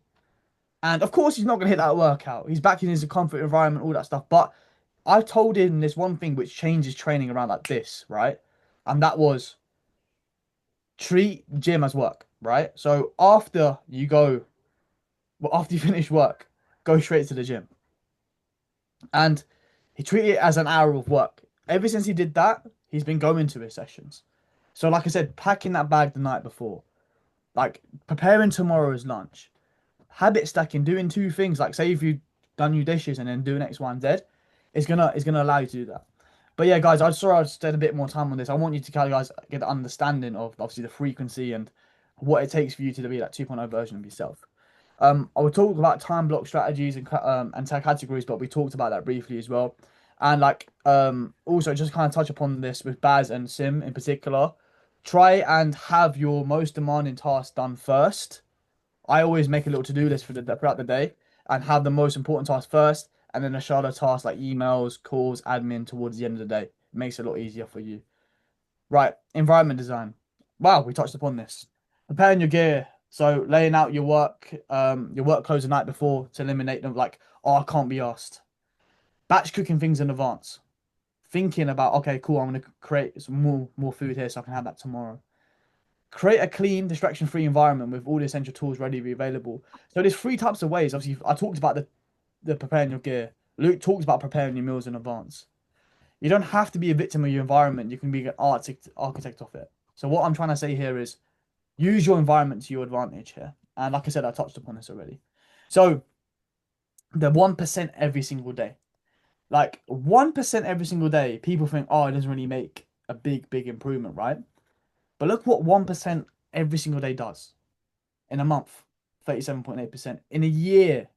And of course, he's not going to hit that workout. He's back in his comfort environment, all that stuff. But I told him this one thing which changes training around like this, right? And that was treat gym as work, right? So after you finish work, go straight to the gym. And he treated it as an hour of work. Ever since he did that, he's been going to his sessions. So, like I said, packing that bag the night before, like preparing tomorrow's lunch, habit stacking, doing two things, like say if you done your dishes and then doing X, Y, and Z, it's gonna allow you to do that. But yeah, guys, I sorry I spent a bit more time on this. I want you to kind of guys get the understanding of obviously the frequency and what it takes for you to be that 2.0 version of yourself. I will talk about time block strategies and tag categories, but we talked about that briefly as well. And like also just kind of touch upon this with Baz and Sim in particular. Try and have your most demanding tasks done first. I always make a little to-do list throughout the day and have the most important task first, and then a shallow task like emails, calls, admin towards the end of the day. It makes it a lot easier for you. Right, environment design. Wow, we touched upon this. Preparing your gear. So laying out your work clothes the night before to eliminate them. Like, oh, I can't be asked. Batch cooking things in advance. Thinking about, okay, cool, I'm gonna create some more food here so I can have that tomorrow. Create a clean, distraction-free environment with all the essential tools ready to be available. So there's three types of ways. Obviously, I talked about the preparing your gear. Luke talks about preparing your meals in advance. You don't have to be a victim of your environment. You can be an architect of it. So what I'm trying to say here is use your environment to your advantage here. And like I said, I touched upon this already. So the 1% every single day. Like 1% every single day, people think, oh, it doesn't really make a big improvement, right? But look what 1% every single day does. In a month, 37.8%. In a year,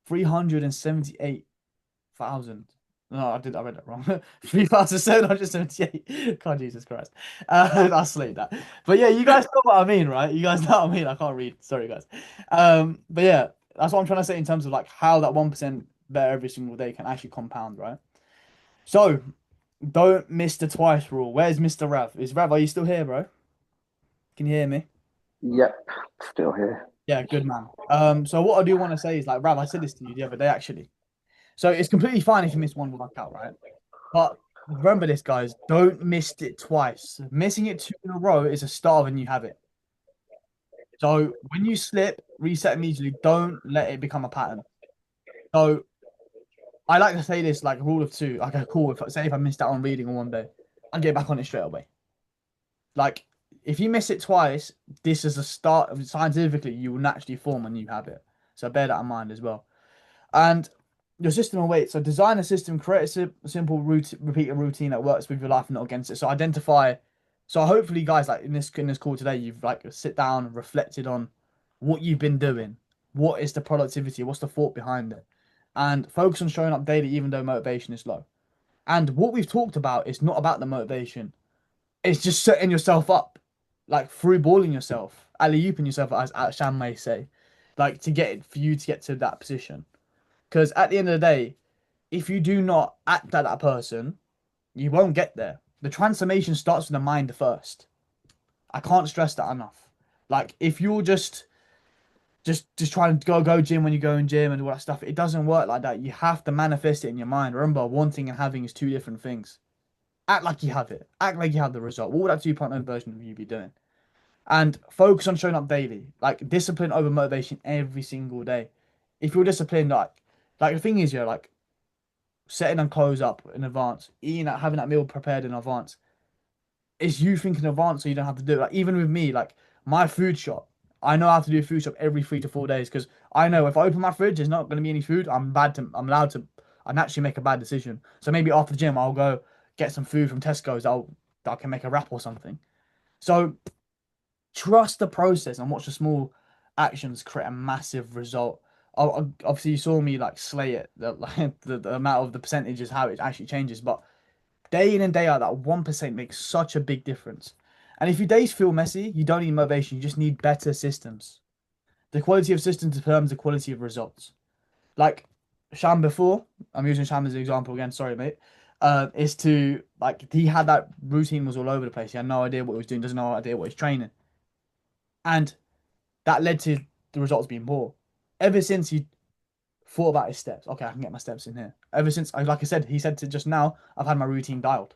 378,000. No, I read that wrong. 3,778. God, Jesus Christ. I'll slate that. But yeah, you guys know what I mean, right? You guys know what I mean. I can't read. Sorry, guys. But yeah, that's what I'm trying to say in terms of like how that 1% better every single day can actually compound, right? So don't miss the twice rule. Where's Mr. Rav? Are you still here, bro? Can you hear me? Yep, still here. Yeah, good man. So what I do want to say is like, Rav, I said this to you the other day actually. So it's completely fine if you miss one workout, right? But remember this, guys, don't miss it twice. Missing it two in a row is a start of a new habit. So when you slip, reset immediately. Don't let it become a pattern. So I like to say this like rule of two. Like, cool, if I missed out on reading on one day, I'll get back on it straight away. Like, if you miss it twice, this is a start of scientifically, you will naturally form a new habit. So bear that in mind as well. And your system of weight. So design a system, create a simple routine, repeat a routine that works with your life and not against it. So identify. So hopefully, guys, like in this call today, you've like sit down and reflected on what you've been doing. What is the productivity? What's the thought behind it? And focus on showing up daily, even though motivation is low. And what we've talked about is not about the motivation. It's just setting yourself up, like through balling yourself, alley-ooping yourself, as Sham may say, like to get it for you to get to that position. Because at the end of the day, if you do not act like that person, you won't get there. The transformation starts with the mind first. I can't stress that enough. Like if you're just trying to go gym when you go in gym and all that stuff, it doesn't work like that. You have to manifest it in your mind. Remember, wanting and having is two different things. Act like you have it. Act like you have the result. What would that 2.0 version of you be doing? And focus on showing up daily. Like discipline over motivation every single day. If you're disciplined, like the thing is, you're like setting and clothes up in advance, eating that, having that meal prepared in advance. It's you thinking in advance so you don't have to do it. Like even with me, like my food shop, I know I have to do a food shop every 3 to 4 days because I know if I open my fridge, there's not going to be any food. I'm allowed to, I naturally make a bad decision. So maybe after the gym, I'll go get some food from Tesco's. I can make a wrap or something. So trust the process and watch the small actions create a massive result. Obviously, you saw me like slay it, like the amount of the percentage is how it actually changes. But day in and day out, that 1% makes such a big difference. And if your days feel messy, you don't need motivation, you just need better systems. The quality of systems determines the quality of results. Like Sham before, I'm using Sham as an example again, sorry, mate. Is to like he had that routine was all over the place. He had no idea what he was doing, doesn't know idea what he's training. And that led to the results being poor. Ever since he thought about his steps, okay, I can get my steps in here. Ever since, like I said, he said to just now, I've had my routine dialed.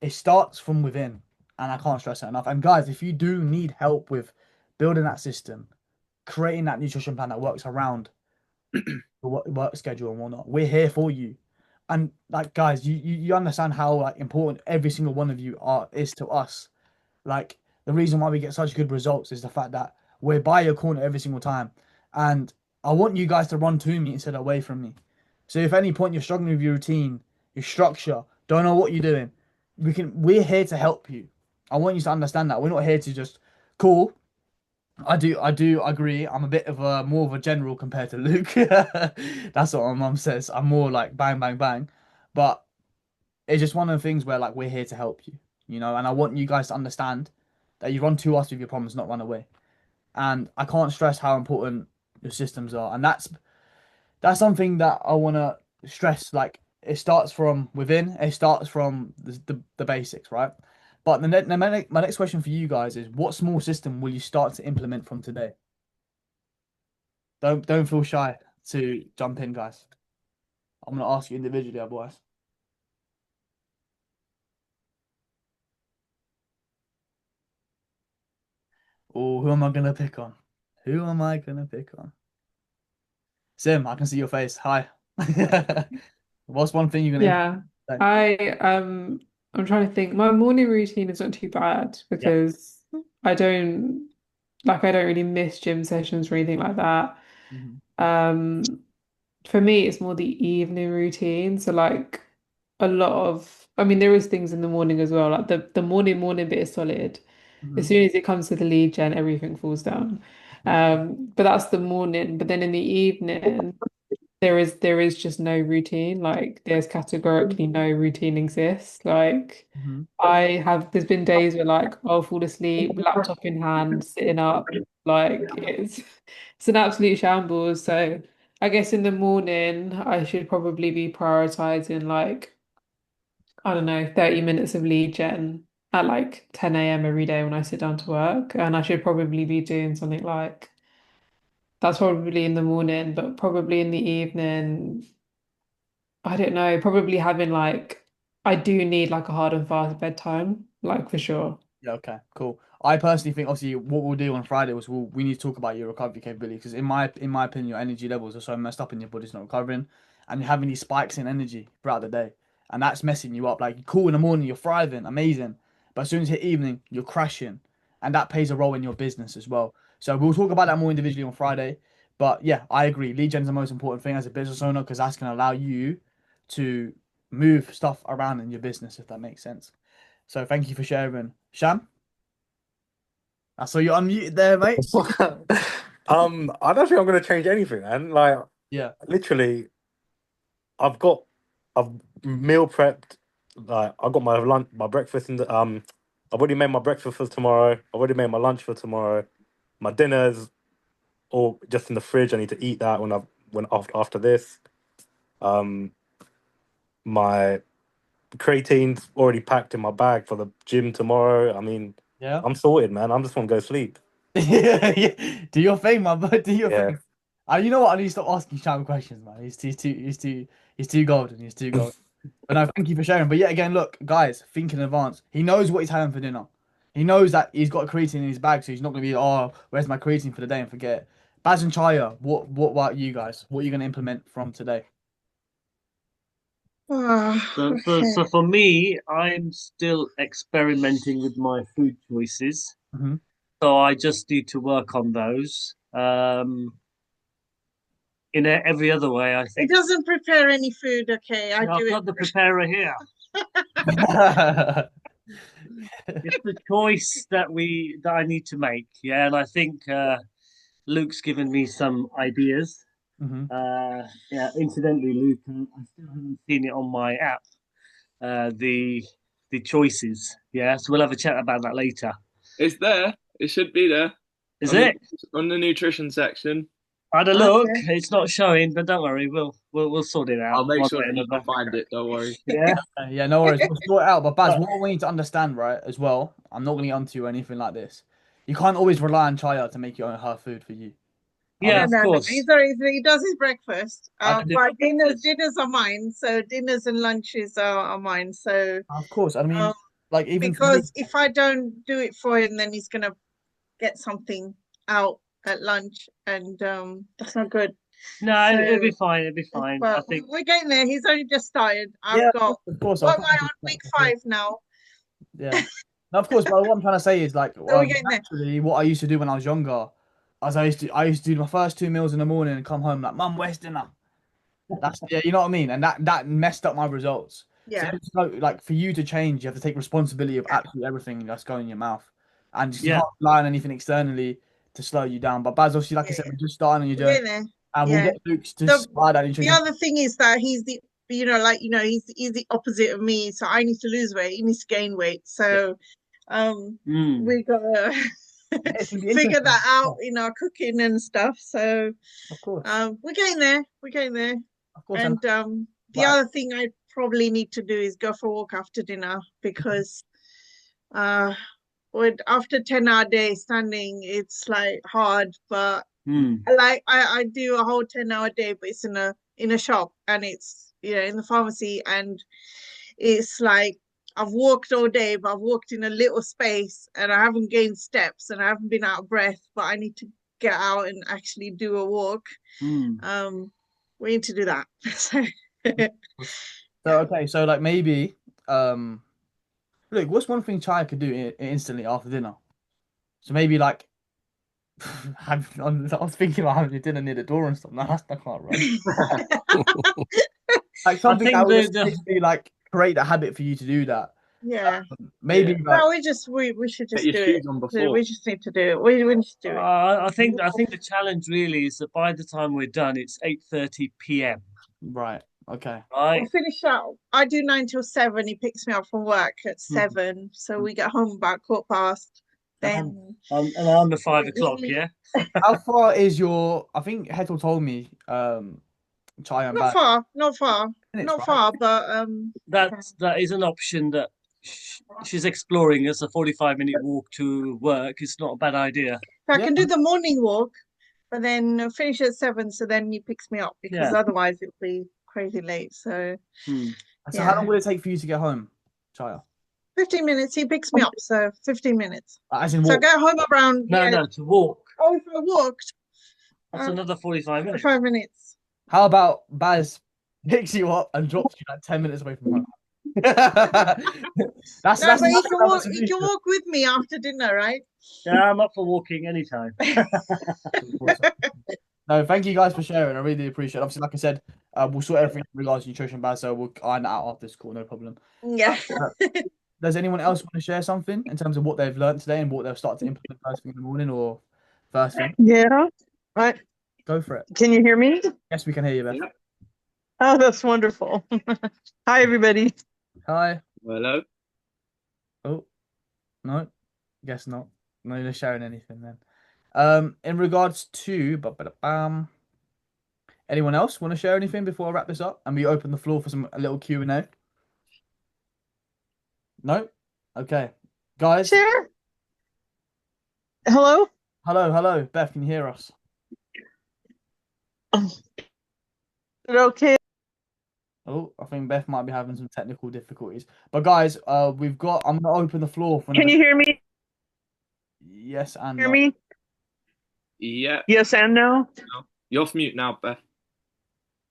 It starts from within, and I can't stress that enough. And guys, if you do need help with building that system, creating that nutrition plan that works around the work schedule and whatnot, we're here for you. And like, guys, you understand how like important every single one of you are is to us. Like the reason why we get such good results is the fact that we're by your corner every single time. And I want you guys to run to me instead of away from me. So if at any point you're struggling with your routine, your structure, don't know what you're doing, we're here to help you. I want you to understand that. We're not here to just cool. I do agree. I'm a bit of a more of a general compared to Luke. That's what my mum says. I'm more like bang, bang, bang. But it's just one of the things where like we're here to help you, and I want you guys to understand that you run to us with your problems, not run away. And I can't stress how important your systems are. And that's something that I wanna stress. Like it starts from within, it starts from the basics, right? But my next question for you guys is what small system will you start to implement from today? Don't feel shy to jump in, guys. I'm gonna ask you individually otherwise. Oh, who am I gonna pick on? Who am I gonna pick on? Sim, I can see your face. Hi. What's one thing you're gonna Yeah. say? I'm trying to think. My morning routine is not too bad Yeah. because I don't really miss gym sessions or anything like that. Mhm. Um For me, it's more the evening routine. So like a lot of, I mean, there is things in the morning as well. Like the morning bit is solid. As Mhm, soon as it comes to the lead gen, everything falls down. mhm, But that's the morning. But then in the evening, there is just no routine. Like there's categorically no routine exists. Like mhm. there's been days where like I'll fall asleep, laptop in hand, sitting up, like it's an absolute shambles. So I guess in the morning I should probably be prioritizing like, I don't know, 30 minutes of lead gen at like 10 a.m. every day when I sit down to work. And I should probably be doing something like that's probably in the morning, but probably in the evening, I don't know, probably having like I do need like a hard and fast bedtime, like for sure. Yeah, okay, cool. I personally think obviously what we'll do on Friday was we need to talk about your recovery capability because in my opinion your energy levels are so messed up and your body's not recovering and you're having these spikes in energy throughout the day and that's messing you up. Like you're cool in the morning, you're thriving, amazing, but as soon as you hit evening, you're crashing, and that plays a role in your business as well. So we'll talk about that more individually on Friday. But yeah, I agree. Lead gen is the most important thing as a business owner because that's going to allow you to move stuff around in your business if that makes sense. So thank you for sharing, Sham. I saw you unmuted there, mate. I don't think I'm gonna change anything, man. Like Yeah. literally, I've got I've meal prepped. Like I got my lunch, my breakfast in the I've already made my breakfast for tomorrow. I've already made my lunch for tomorrow. My dinner's all just in the fridge. I need to eat that when after this. Um, my creatine's already packed in my bag for the gym tomorrow. I mean, Yeah. I'm sorted, man. I'm just gonna go sleep. Yeah, yeah. Do your thing, man. But do your Yeah. thing. You know what? I need to stop asking Sham questions, man. He's too golden. He's too golden. But no, thank you for sharing. But yet again, look, guys, think in advance. He knows what he's having for dinner. He knows that he's got a creatine in his bag, so he's not gonna be, oh, where's my creatine for the day and forget. Baz and Chaya, what about you guys? What are you gonna implement from today? Okay. For me, I'm still experimenting with my food choices. Hmm. So I just need to work on those. In every other way, I He think. doesn't prepare any food, okay? I I've do it. got the preparer here. It's the choice that I need to make. Yeah, and I think Luke's given me some ideas. Hmm. Yeah, incidentally, Luke, I still haven't seen it on my app. The choices. Yeah, so we'll have a chat about that later. It's there. It should be there Is on the it? on the nutrition section. I had a look. Okay. It's not showing, but don't worry, we'll sort it I'll out make one sure way or that you can another. find it. Don't worry. Yeah. Yeah, no worries. We'll sort it out. But Baz, But what we need to understand, right, as well, I'm not gonna get onto you or anything like this. You can't always rely on Chaya to make her food for you. yeah, No, of no, no. course. He does his breakfast. I I do. But dinners are mine. So dinners and lunches are mine. So Of course. I um, mean, like even for me, because if I don't do it for him, then he's gonna get something out at lunch, and that's not good. No, it'll be So, fine. It'll be fine. I but think. we're getting there. He's only just started. yeah, I've got of course, I'll what am come I to on that week for sure. 5 now? Yeah. No, of course, but what I'm trying to say is like So we're getting there. naturally what I used to do when I was younger, as I used to do my first 2 meals in the morning and come home like, Mum, where's dinner? That's yeah, you know what I mean? And that messed up my results. So Yeah, it's like for you to change, you have to take responsibility of absolutely everything that's going in your mouth. And just, you Yeah. can't rely on anything externally to slow you down. But Baz, obviously, like I yeah, said, yeah. we're just starting on your We're journey. getting there. And we'll Yeah. get Luke to The start that the nutrition. other thing is that he's the opposite of me. So I need to lose weight. He needs to gain weight. So Mm. we gotta It's gonna be figure interesting. that out in our cooking and stuff. So Of course. we're getting there. We're getting there. Of course. And And the but other thing I probably need to do is go for a walk after dinner because uh after 10-hour day standing, it's like hard, but Mm. I do a whole 10-hour day, but it's in a shop and it's in the pharmacy, and it's like I've walked all day, but I've walked in a little space and I haven't gained steps and I haven't been out of breath, but I need to get out and actually do a walk. Mm. We need to do that. so okay, so like maybe look, what's one thing Chai could do instantly after dinner? So maybe like I was thinking about having dinner near the door and stuff. No, that can't run. Like I something that think would the literally like create a habit for you to do that. Yeah. Maybe Yeah. like No, we should Get just your do shoes it. on before. We just need to do it. We need to do it. I think the challenge really is that by the time we're done, it's 8:30 p.m. right. Okay. Right? We'll finish out. I do 9 till 7. He picks me up from work at Mhm. 7, so we get home about 1/4 past. And Then and I'm the 5 o'clock, yeah. How far is your? I think Hetal told me. Chai and not Bad far, not far, minutes, not right? far, but That is an option that she's exploring as a 45-minute walk to work. It's not a bad idea. I Yeah. can do the morning walk, but then finish at 7. So then he picks me up because Yeah. otherwise it'll be crazy late. So Hmm. So how yeah, long will it take for you to get home, Chaya? 15 minutes. He picks me up, so 15 minutes. As in So I walk? get home around No, to walk. Oh, if I walked, That's another 45 minutes. 5 minutes. How about Baz picks you up and drops you like 10 minutes away from home? that's No, but another he can solution. walk with me after dinner, right? Yeah, I'm up for walking anytime. No, thank you guys for sharing. I really appreciate it. Obviously, like I said, we'll sort everything in regards to nutrition, Baz, so we'll iron that out after this call, no problem. Yeah. Does anyone else want to share something in terms of what they've learned today and what they'll start to implement first thing in the morning or first thing? Yeah. What? Go for it. Can you hear me? Yes, we can hear you, Beth. Oh, that's wonderful. Hi, everybody. Hi. Hello. Oh, no, guess not. No, you're sharing anything then. In regards to, anyone else want to share anything before I wrap this up and we open the floor for a little Q&A? No? Okay. Guys. Share. Hello? Hello. Beth, can you hear us? Is it okay? Oh, I think Beth might be having some technical difficulties. But guys, I'm gonna open the floor for Can you hear me? Yes and Hear no. me? Yeah. Yes and no? You're off mute now, Beth.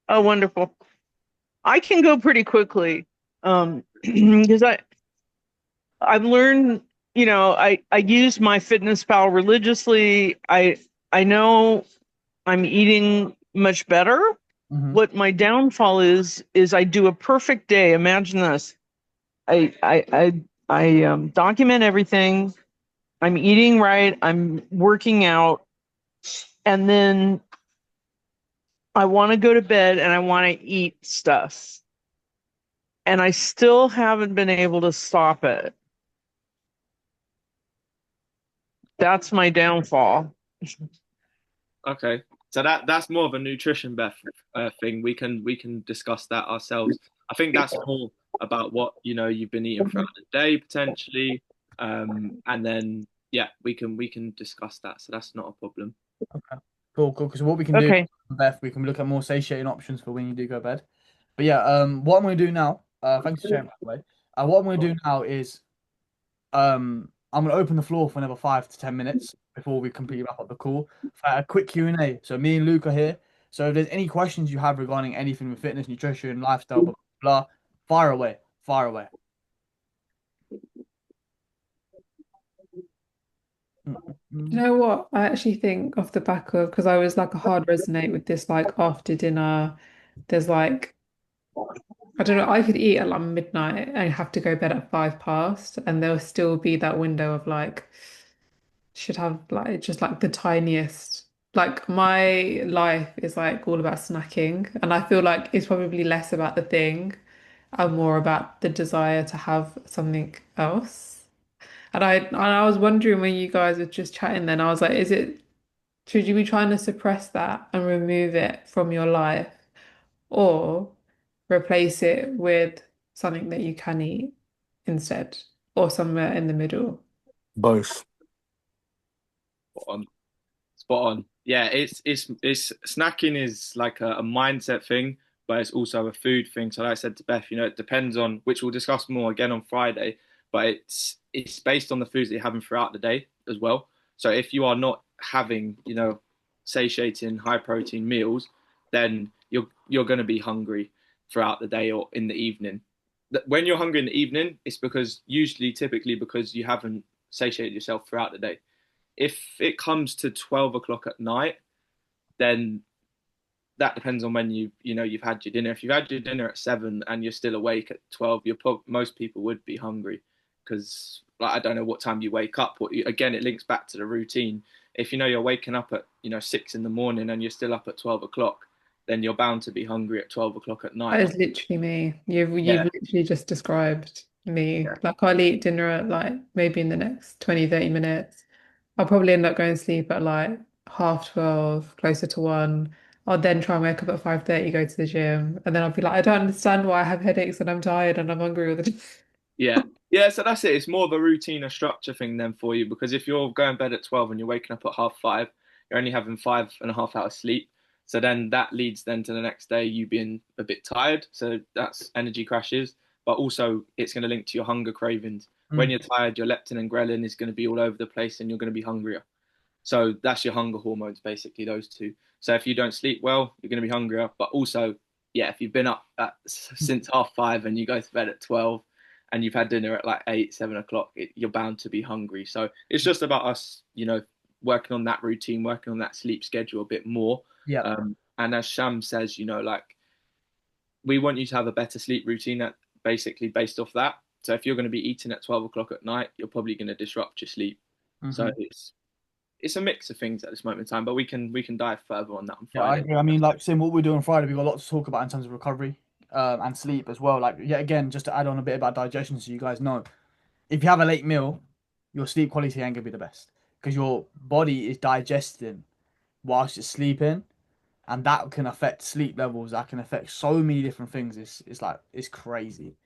Oh, wonderful. I can go pretty quickly. Because I've learned, I use my Fitness Pal religiously. I know I'm eating much better. Mhm. What my downfall is I do a perfect day. Imagine this. I document everything. I'm eating right. I'm working out, and then I want to go to bed and I want to eat stuff, and I still haven't been able to stop it. That's my downfall. Okay. So that's more of a nutrition Beth thing. We can discuss that ourselves. I think that's more about what you've been eating throughout the day potentially, and then yeah, we can discuss that. So that's not a problem. Okay. Cool. Because what we can do, Okay. Beth, we can look at more satiating options for when you do go to bed. But yeah, what I'm gonna do now, thanks for sharing by the way. What I'm gonna do now is I'm gonna open the floor for another 5 to 10 minutes before we completely wrap up the call for a quick Q&A. So me and Luke are here. So if there's any questions you have regarding anything with fitness, nutrition, lifestyle, blah blah, fire away, fire away. You know what? I actually think off the back of, because I was like a hard resonate with this, like after dinner, there's like, I don't know, I could eat at like midnight and have to go bed at 5 past, and there'll still be that window of like, should have like just like the tiniest. Like my life is like all about snacking, and I feel like it's probably less about the thing and more about the desire to have something else. And I was wondering when you guys were just chatting then, I was like, should you be trying to suppress that and remove it from your life or replace it with something that you can eat instead or somewhere in the middle? Both. Spot on. Spot on. Yeah, it's snacking is like a mindset thing, but it's also a food thing. So like I said to Beth, it depends on which we'll discuss more again on Friday, but it's based on the foods that you're having throughout the day as well. So if you are not having, satiating high protein meals, then you're going to be hungry throughout the day or in the evening. When you're hungry in the evening, it's typically because you haven't satiated yourself throughout the day. If it comes to 12 o'clock at night, then that depends on when you've had your dinner. If you've had your dinner at 7 and you're still awake at 12, most people would be hungry because like I don't know what time you wake up. Again, it links back to the routine. If you know you're waking up at 6 in the morning and you're still up at 12 o'clock, then you're bound to be hungry at 12 o'clock at That night. is literally me. You've Yeah, literally just described me. yeah, Like I'll eat dinner at like maybe in the next 20, 30 minutes. I'll probably end up going to sleep at like half 12, closer to 1. I'll then try and wake up at 5:30, go to the gym, and then I'll be like, I don't understand why I have headaches and I'm tired and I'm hungry all the time. yeah, yeah. So that's it. It's more of a routine or structure thing then for you because if you're going to bed at 12 and you're waking up at half 5, you're only having 5.5 hours sleep. So then that leads then to the next day you being a bit tired. So that's energy crashes, but also it's going to link to your hunger cravings. When you're tired, your leptin and ghrelin is going to be all over the place and you're going to be hungrier. So that's your hunger hormones, basically, those two. So if you don't sleep well, you're going to be hungrier. But also, yeah, if you've been up since half 5 and you go to bed at 12 and you've had dinner at like 8, 7 o'clock, you're bound to be hungry. So it's just about us, working on that routine, working on that sleep schedule a bit more. Yeah. And as Sham says, like we want you to have a better sleep routine that basically based off that. So if you're going to be eating at 12 o'clock at night, you're probably going to disrupt your sleep. So it's a mix of things at this moment in time, but we can dive further on that on Yeah, I Friday. agree. I mean, like saying what we're doing on Friday, we've got a lot to talk about in terms of recovery, and sleep as well. Like, yeah, again, just to add on a bit about digestion, so you guys know, if you have a late meal, your sleep quality ain't gonna be the best because your body is digesting whilst you're sleeping, and that can affect sleep levels. That can affect so many different things. It's like it's crazy.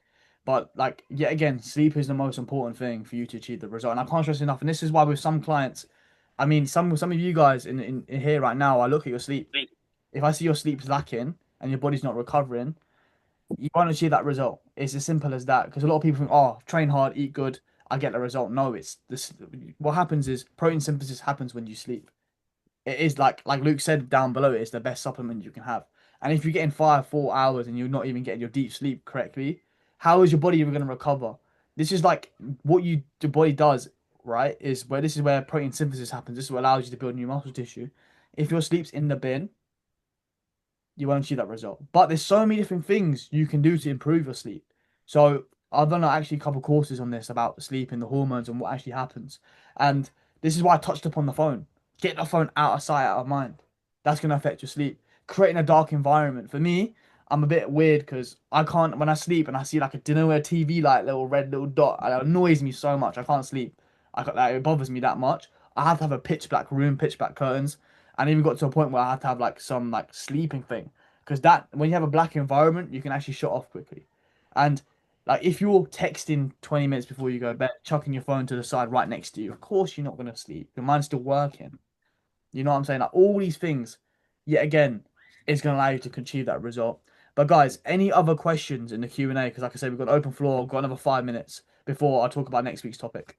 But like yet again, sleep is the most important thing for you to achieve the result. And I can't stress enough. And this is why with some clients, I mean, some of you guys in here right now, I look at your sleep. If I see your sleep's lacking and your body's not recovering, you won't achieve that result. It's as simple as that. Because a lot of people think, oh, train hard, eat good, I get the result. No, it's this. What happens is protein synthesis happens when you sleep. It is like Luke said down below, it is the best supplement you can have. And if you're getting 4 hours and you're not even getting your deep sleep correctly, how is your body even going to recover? This is like what the body does, right? This is where protein synthesis happens. This is what allows you to build new muscle tissue. If your sleep's in the bin, you won't see that result. But there's so many different things you can do to improve your sleep. So I've done actually a couple courses on this about sleep and the hormones and what actually happens. And this is why I touched upon the phone. Get the phone out of sight, out of mind. That's going to affect your sleep. Creating a dark environment. For me, I'm a bit weird because I can't, when I sleep and I see like a dinnerware TV light, little red little dot, it annoys me so much. I can't sleep. It bothers me that much. I have to have a pitch black room, pitch black curtains. And even got to a point where I had to have like some like sleeping thing because that when you have a black environment, you can actually shut off quickly. And like if you're texting 20 minutes before you go to bed, chucking your phone to the side right next to you, of course you're not going to sleep. Your mind's still working. You know what I'm saying? Like all these things, yet again, is going to allow you to achieve that result. But guys, any other questions in the Q&A? Because like I said, we've got open floor. We've got another 5 minutes before I talk about next week's topic.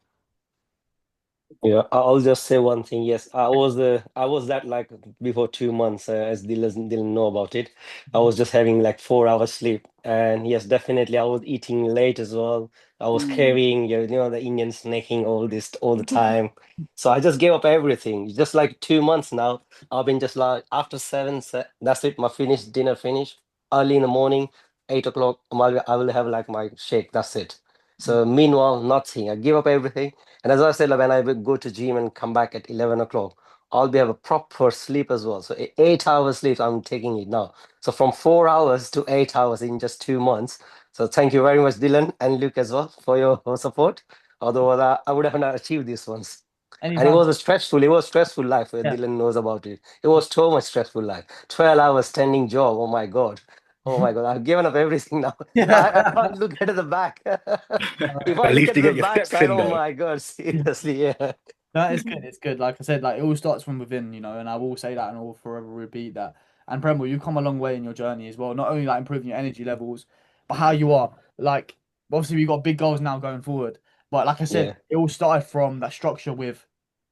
Yeah, I'll just say one thing. Yes, I was that like before 2 months, as Dylan didn't know about it. I was just having like 4 hours sleep, and yes, definitely I was eating late as well. I was carrying, the Indian snacking all this all the time. So I just gave up everything. Just like 2 months now, I've been just like after 7, that's it. My finished dinner finish early in the morning, 8 o'clock. I will have like my shake. That's it. So meanwhile, nothing. I give up everything. And as I said, like, when I will go to gym and come back at 11 o'clock, I'll be have a proper sleep as well. So 8 hours sleep, I'm taking it now. So from 4 hours to 8 hours in just 2 months. So thank you very much, Dylan and Luke as well for your support. Otherwise, I would have not achieved these ones. And it Anytime. was it was stressful life where Yeah. Dylan knows about it. It was so much stressful life. 12 hours standing job. Oh my God. Oh my God. I've given up everything now. I can't look at the back. If I At look least at you the get your back steps side, in oh though. my God, seriously, yeah. No, it's good. It's good. Like I said, like it all starts from within, and I will say that and I will forever repeat that. And Premwell, you've come a long way in your journey as well. Not only like improving your energy levels, but how you are. Like obviously we've got big goals now going forward. But like I said, Yeah. it all started from that structure with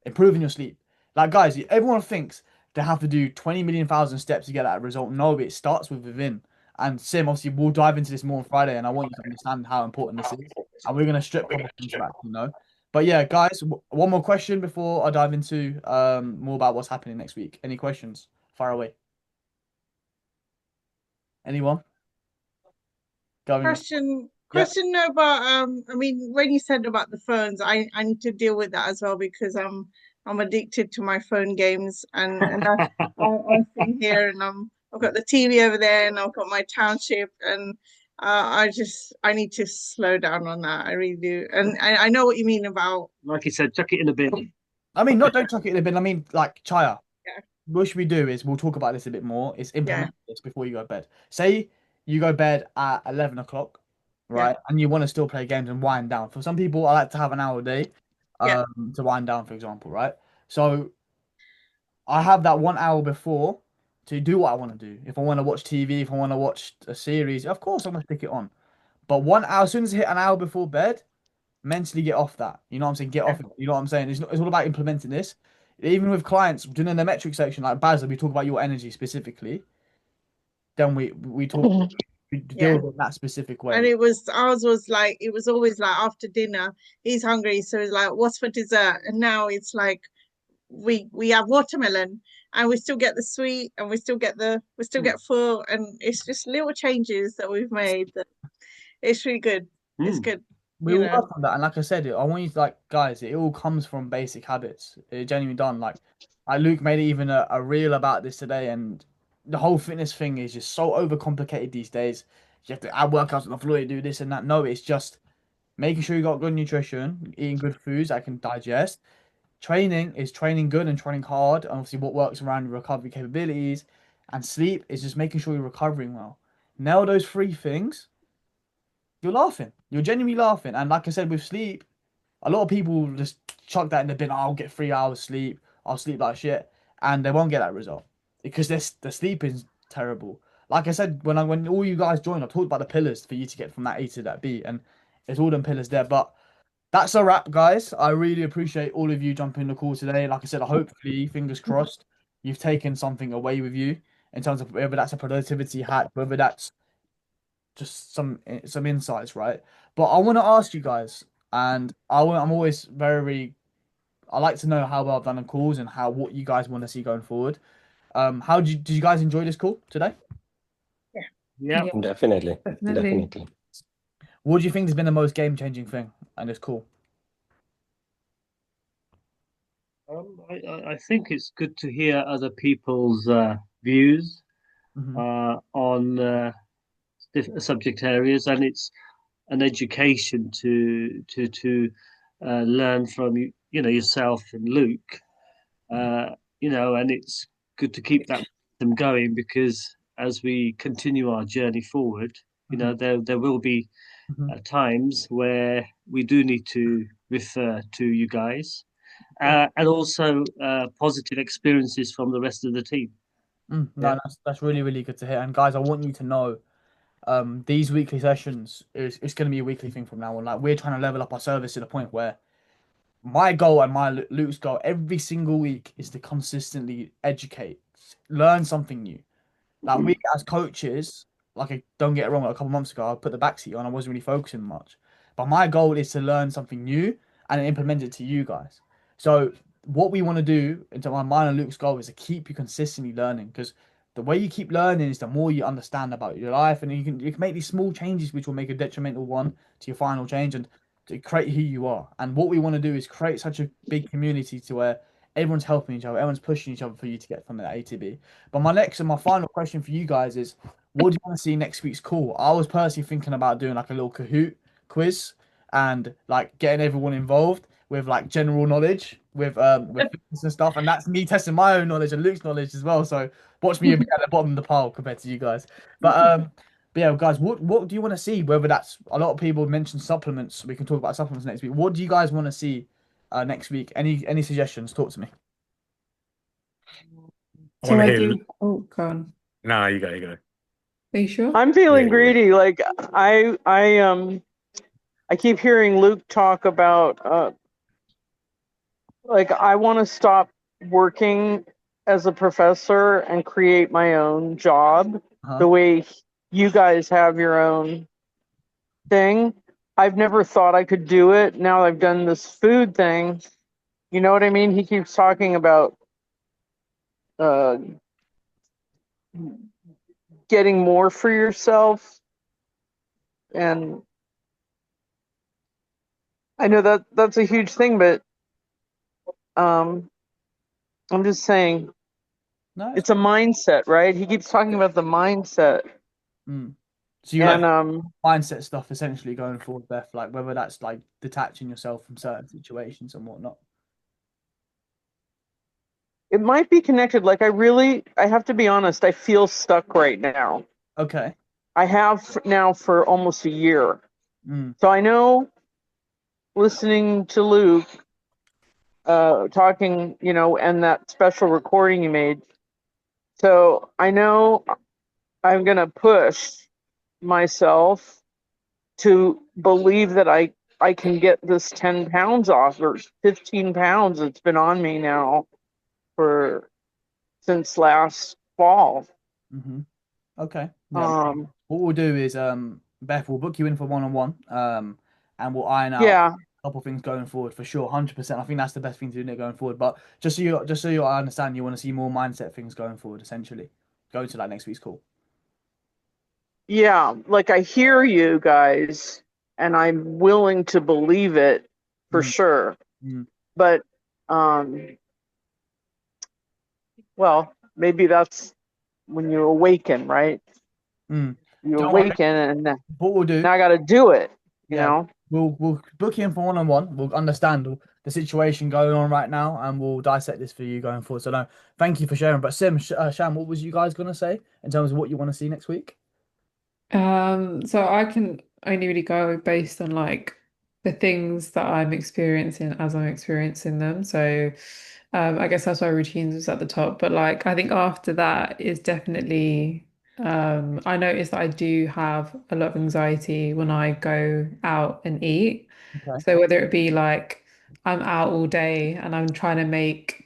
improving your sleep. Like guys, everyone thinks they have to do 20 million thousand steps to get that result. No, it starts with within. And Sim, obviously we'll dive into this more on Friday and I want you to understand how important this is. And we're gonna strip a couple things back. But yeah, guys, one more question before I dive into more about what's happening next week. Any questions? Fire away. Anyone? Going? Question, Yep. question about I mean, when you said about the phones, I need to deal with that as well because I'm addicted to my phone games and I'm sitting here and I've got the TV over there and I've got my township and I need to slow down on that. I really do. And I know what you mean about Like you said, chuck it in a bin. I mean, not don't chuck it in the bin. I mean, like Chaya. yeah, What should we do is we'll talk about this a bit more. Is yeah, implement this before you go to bed. Say you go to bed at 11 o'clock, yeah, right? And you want to still play games and wind down. For some people, I like to have an hour a day, yeah, to wind down, for example, right? So I have that 1 hour before to do what I want to do. If I want to watch TV, if I want to watch a series, of course I'm gonna stick it on. But 1 hour, as soon as I hit an hour before bed, mentally get off that. You know what I'm saying? Get yeah, off it. You know what I'm saying? It's all about implementing this. Even with clients, doing the metric section, like Basil, we talk about your energy specifically. Then we talk we deal yeah. with it that specific And way. it was ours was like it was always like after dinner, he's hungry, so it's like, what's for dessert? And now it's like we have watermelon and we still get the sweet and we still get full and it's just little changes that we've made that it's really good. It's Mm. good, We you all know. work on that, and like I said, I want you to like guys. It all comes from basic habits. It genuinely done. Like Luke made even a reel about this today, and the whole fitness thing is just so overcomplicated these days. You have to add workouts on the floor, you do this and that. No, it's just making sure you got good nutrition, eating good foods that can digest. Training is training good and training hard, and obviously what works around your recovery capabilities, and sleep is just making sure you're recovering well. Nail those three things, you're laughing. You're genuinely laughing. And like I said, with sleep, a lot of people just chuck that in the bin. "Oh, I'll get 3 hours sleep. I'll sleep like shit," and they won't get that result because the sleep is terrible. Like I said, when all you guys joined, I talked about the pillars for you to get from that A to that B, and it's all them pillars there. But that's a wrap, guys. I really appreciate all of you jumping in the call today. Like I said, hopefully, fingers crossed, you've taken something away with you in terms of whether that's a productivity hack, whether that's just some insights, right? But I want to ask you guys, and I'm always I like to know how well I've done on calls and how what you guys want to see going forward. How did you guys enjoy this call today? Yeah. Yeah. Yeah, Definitely, definitely. definitely. What do you think has been the most game-changing thing in this call? I think it's good to hear other people's views Hmm. on subject areas, and it's an education to learn from yourself and Luke. And it's good to keep that them going because as we continue our journey forward, Hmm. there will be Hmm. times where we do need to refer to you guys and also positive experiences from the rest of the team. No, Yeah. that's really really good to hear. And guys, I want you to know, these weekly sessions is it's going to be a weekly thing from now on. Like we're trying to level up our service to the point where my goal and my Luke's goal every single week is to consistently educate, learn something new. Like we as coaches, don't get it wrong, like a couple months ago, I put the backseat on, I wasn't really focusing much. But my goal is to learn something new and implement it to you guys. So what we want to do, into my mine and Luke's goal, is to keep you consistently learning because the way you keep learning is the more you understand about your life, and you can make these small changes which will make a detrimental one to your final change and to create who you are. And what we want to do is create such a big community to where everyone's helping each other, everyone's pushing each other for you to get from that A to B. But my next and my final question for you guys is, what do you want to see next week's call? I was personally thinking about doing like a little Kahoot quiz and like getting everyone involved with like general knowledge with fitness and stuff, and that's me testing my own knowledge and Luke's knowledge as well. So watch me a bit at the bottom of the pile compared to you guys. But yeah, guys, what do you want to see? Whether that's a lot of people mention supplements, we can talk about supplements next week. What do you guys want to see next week? Any suggestions? Talk to me. I So want to I hear. do. Oh, go on. Nah, you go. You go. Are you sure? I'm Yeah, feeling yeah, greedy. Like I keep hearing Luke talk about like I want to stop working as a professor and create my own job Huh? the way you guys have your own thing. I've never thought I could do it. Now I've done this food thing. You know what I mean? He keeps talking about uh, getting more for yourself, and I know that that's a huge thing, but um, I'm just saying No, it's it's a mindset, right? He keeps talking about the mindset, mm. So you like and mindset stuff essentially going forward, Beth, like whether that's like detaching yourself from certain situations and whatnot. it might be connected. Like I have to be honest, I feel stuck right now. Okay. I have now for almost a year. Mm. So I know listening to Luke talking, and that special recording you made. So I know I'm going to push myself to believe that I can get this 10 pounds off, or 15 pounds. It's been on me now for since last fall. Mm-hmm. Okay. Yeah. Um, What we'll do is Beth, we'll book you in for one-on-one and we'll iron out yeah, a couple things going forward for sure. 100%. I think that's the best thing to do there going forward. But just so you understand, you want to see more mindset things going forward, essentially. Go to like next week's call. yeah, like I hear you guys, and I'm willing to believe it for Mm, sure. mm, But well, maybe that's when you awaken, right? mm. You Don't worry. awaken, and now What we'll do, I got to do it. You yeah, know? we'll book you in for one-on-one. We'll understand the situation going on right now, and we'll dissect this for you going forward. So no, thank you for sharing. But Sham, what was you guys gonna say in terms of what you want to see next week? So I can only really go based on like the things that I'm experiencing as I'm experiencing them. So I guess that's why routines was at the top. But like I think after that is definitely I notice that I do have a lot of anxiety when I go out and eat. Okay. So whether it be like I'm out all day and I'm trying to make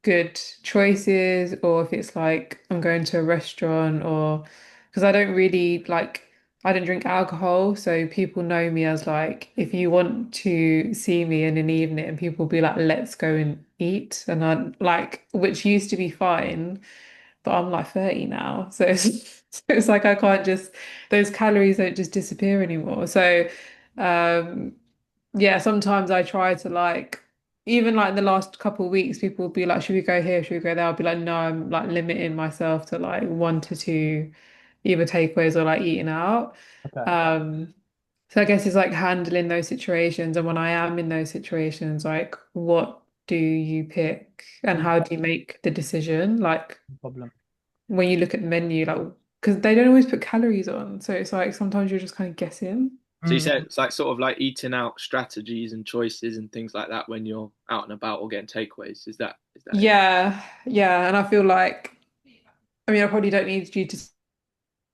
good choices, or if it's like I'm going to a restaurant, or because I don't really like, I don't drink alcohol, so people know me as like, if you want to see me in an evening, people will be like, let's go and eat. And I like, which used to be fine, but I'm like 30 now. So so it's like I can't just, those calories don't just disappear anymore. So um yeah, sometimes I try to like, even like in the last couple of weeks, people will be like, should we go here? Should we go there? I'll be like, no, I'm like limiting myself to like one to two either takeaways or like eating out. Okay. Um, so I guess it's like handling those situations. And when I am in those situations, like what do you pick and No how do you make the decision? Like problem. when you look at the menu, like because they don't always put calories on. So it's like sometimes you're just kind of guessing. So you Mm. said it's like sort of like eating out strategies and choices and things like that when you're out and about or getting takeaways. Is that it? Yeah, yeah. And I feel like, I mean, I probably don't need you to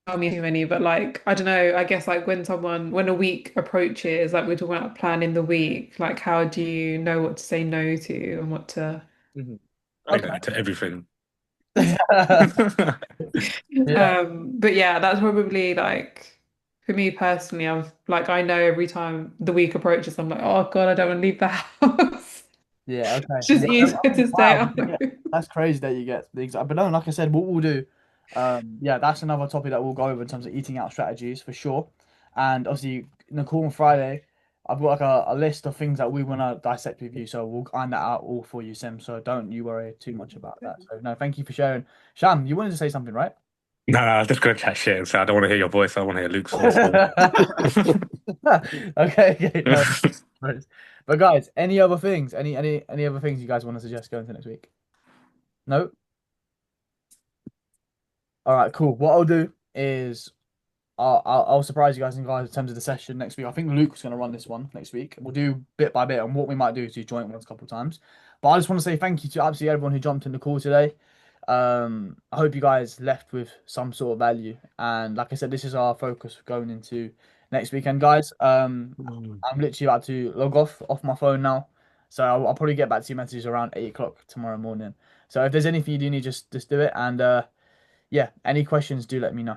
tell me too many, but like, I don't know, I guess like when a week approaches, like we're talking about planning the week, like how do you know what to say no to and what to Mhm. Say Okay. no to everything. Yeah. but yeah, that's probably like for me personally, I've like I know every time the week approaches, I'm like, oh God, I don't want to leave the house. Yeah, okay. It's just Yeah. easier to stay Wow. at home. That's crazy that you get the exact. But no, like I said, what we'll do, yeah, that's another topic that we'll go over in terms of eating out strategies for sure. And obviously, in the call on Friday, I've got like a list of things that we want to dissect with you. So we'll iron that out all for you, Sim. So don't you worry too much about that. So no, thank you for sharing. Sham, you wanted to say something, right? No, I'm just gonna chat shit and say I don't want to hear your voice. I want to hear Luke's voice. Still. Okay, okay, no worries. But guys, any other things? Any other things you guys want to suggest going to next week? No? All right, cool. What I'll do is I'll surprise you guys in terms of the session next week. I think Luke was going to run this one next week. We'll do bit by bit, and what we might do is do joint ones a couple of times. But I just want to say thank you to absolutely everyone who jumped in the call today. I hope you guys left with some sort of value. And like I said, this is our focus going into next weekend, guys. I'm literally about to log off my phone now, so I'll probably get back to your messages around 8 o'clock tomorrow morning. So if there's anything you do need, just do it. And yeah, any questions, do let me know.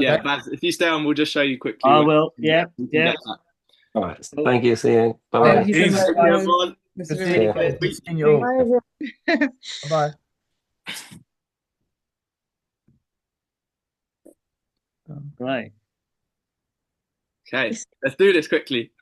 Yeah, Okay. Baz, if you stay on, we'll just show you quickly. I what will. Yeah, you can yeah. get that. All right. Thank you. See you. Bye bye. Thank you so Peace. much, Thank you, guys. everyone. This Good has been seeing really you. good. Good seeing you all. Bye, everyone. Bye. Right. Okay, let's do this quickly.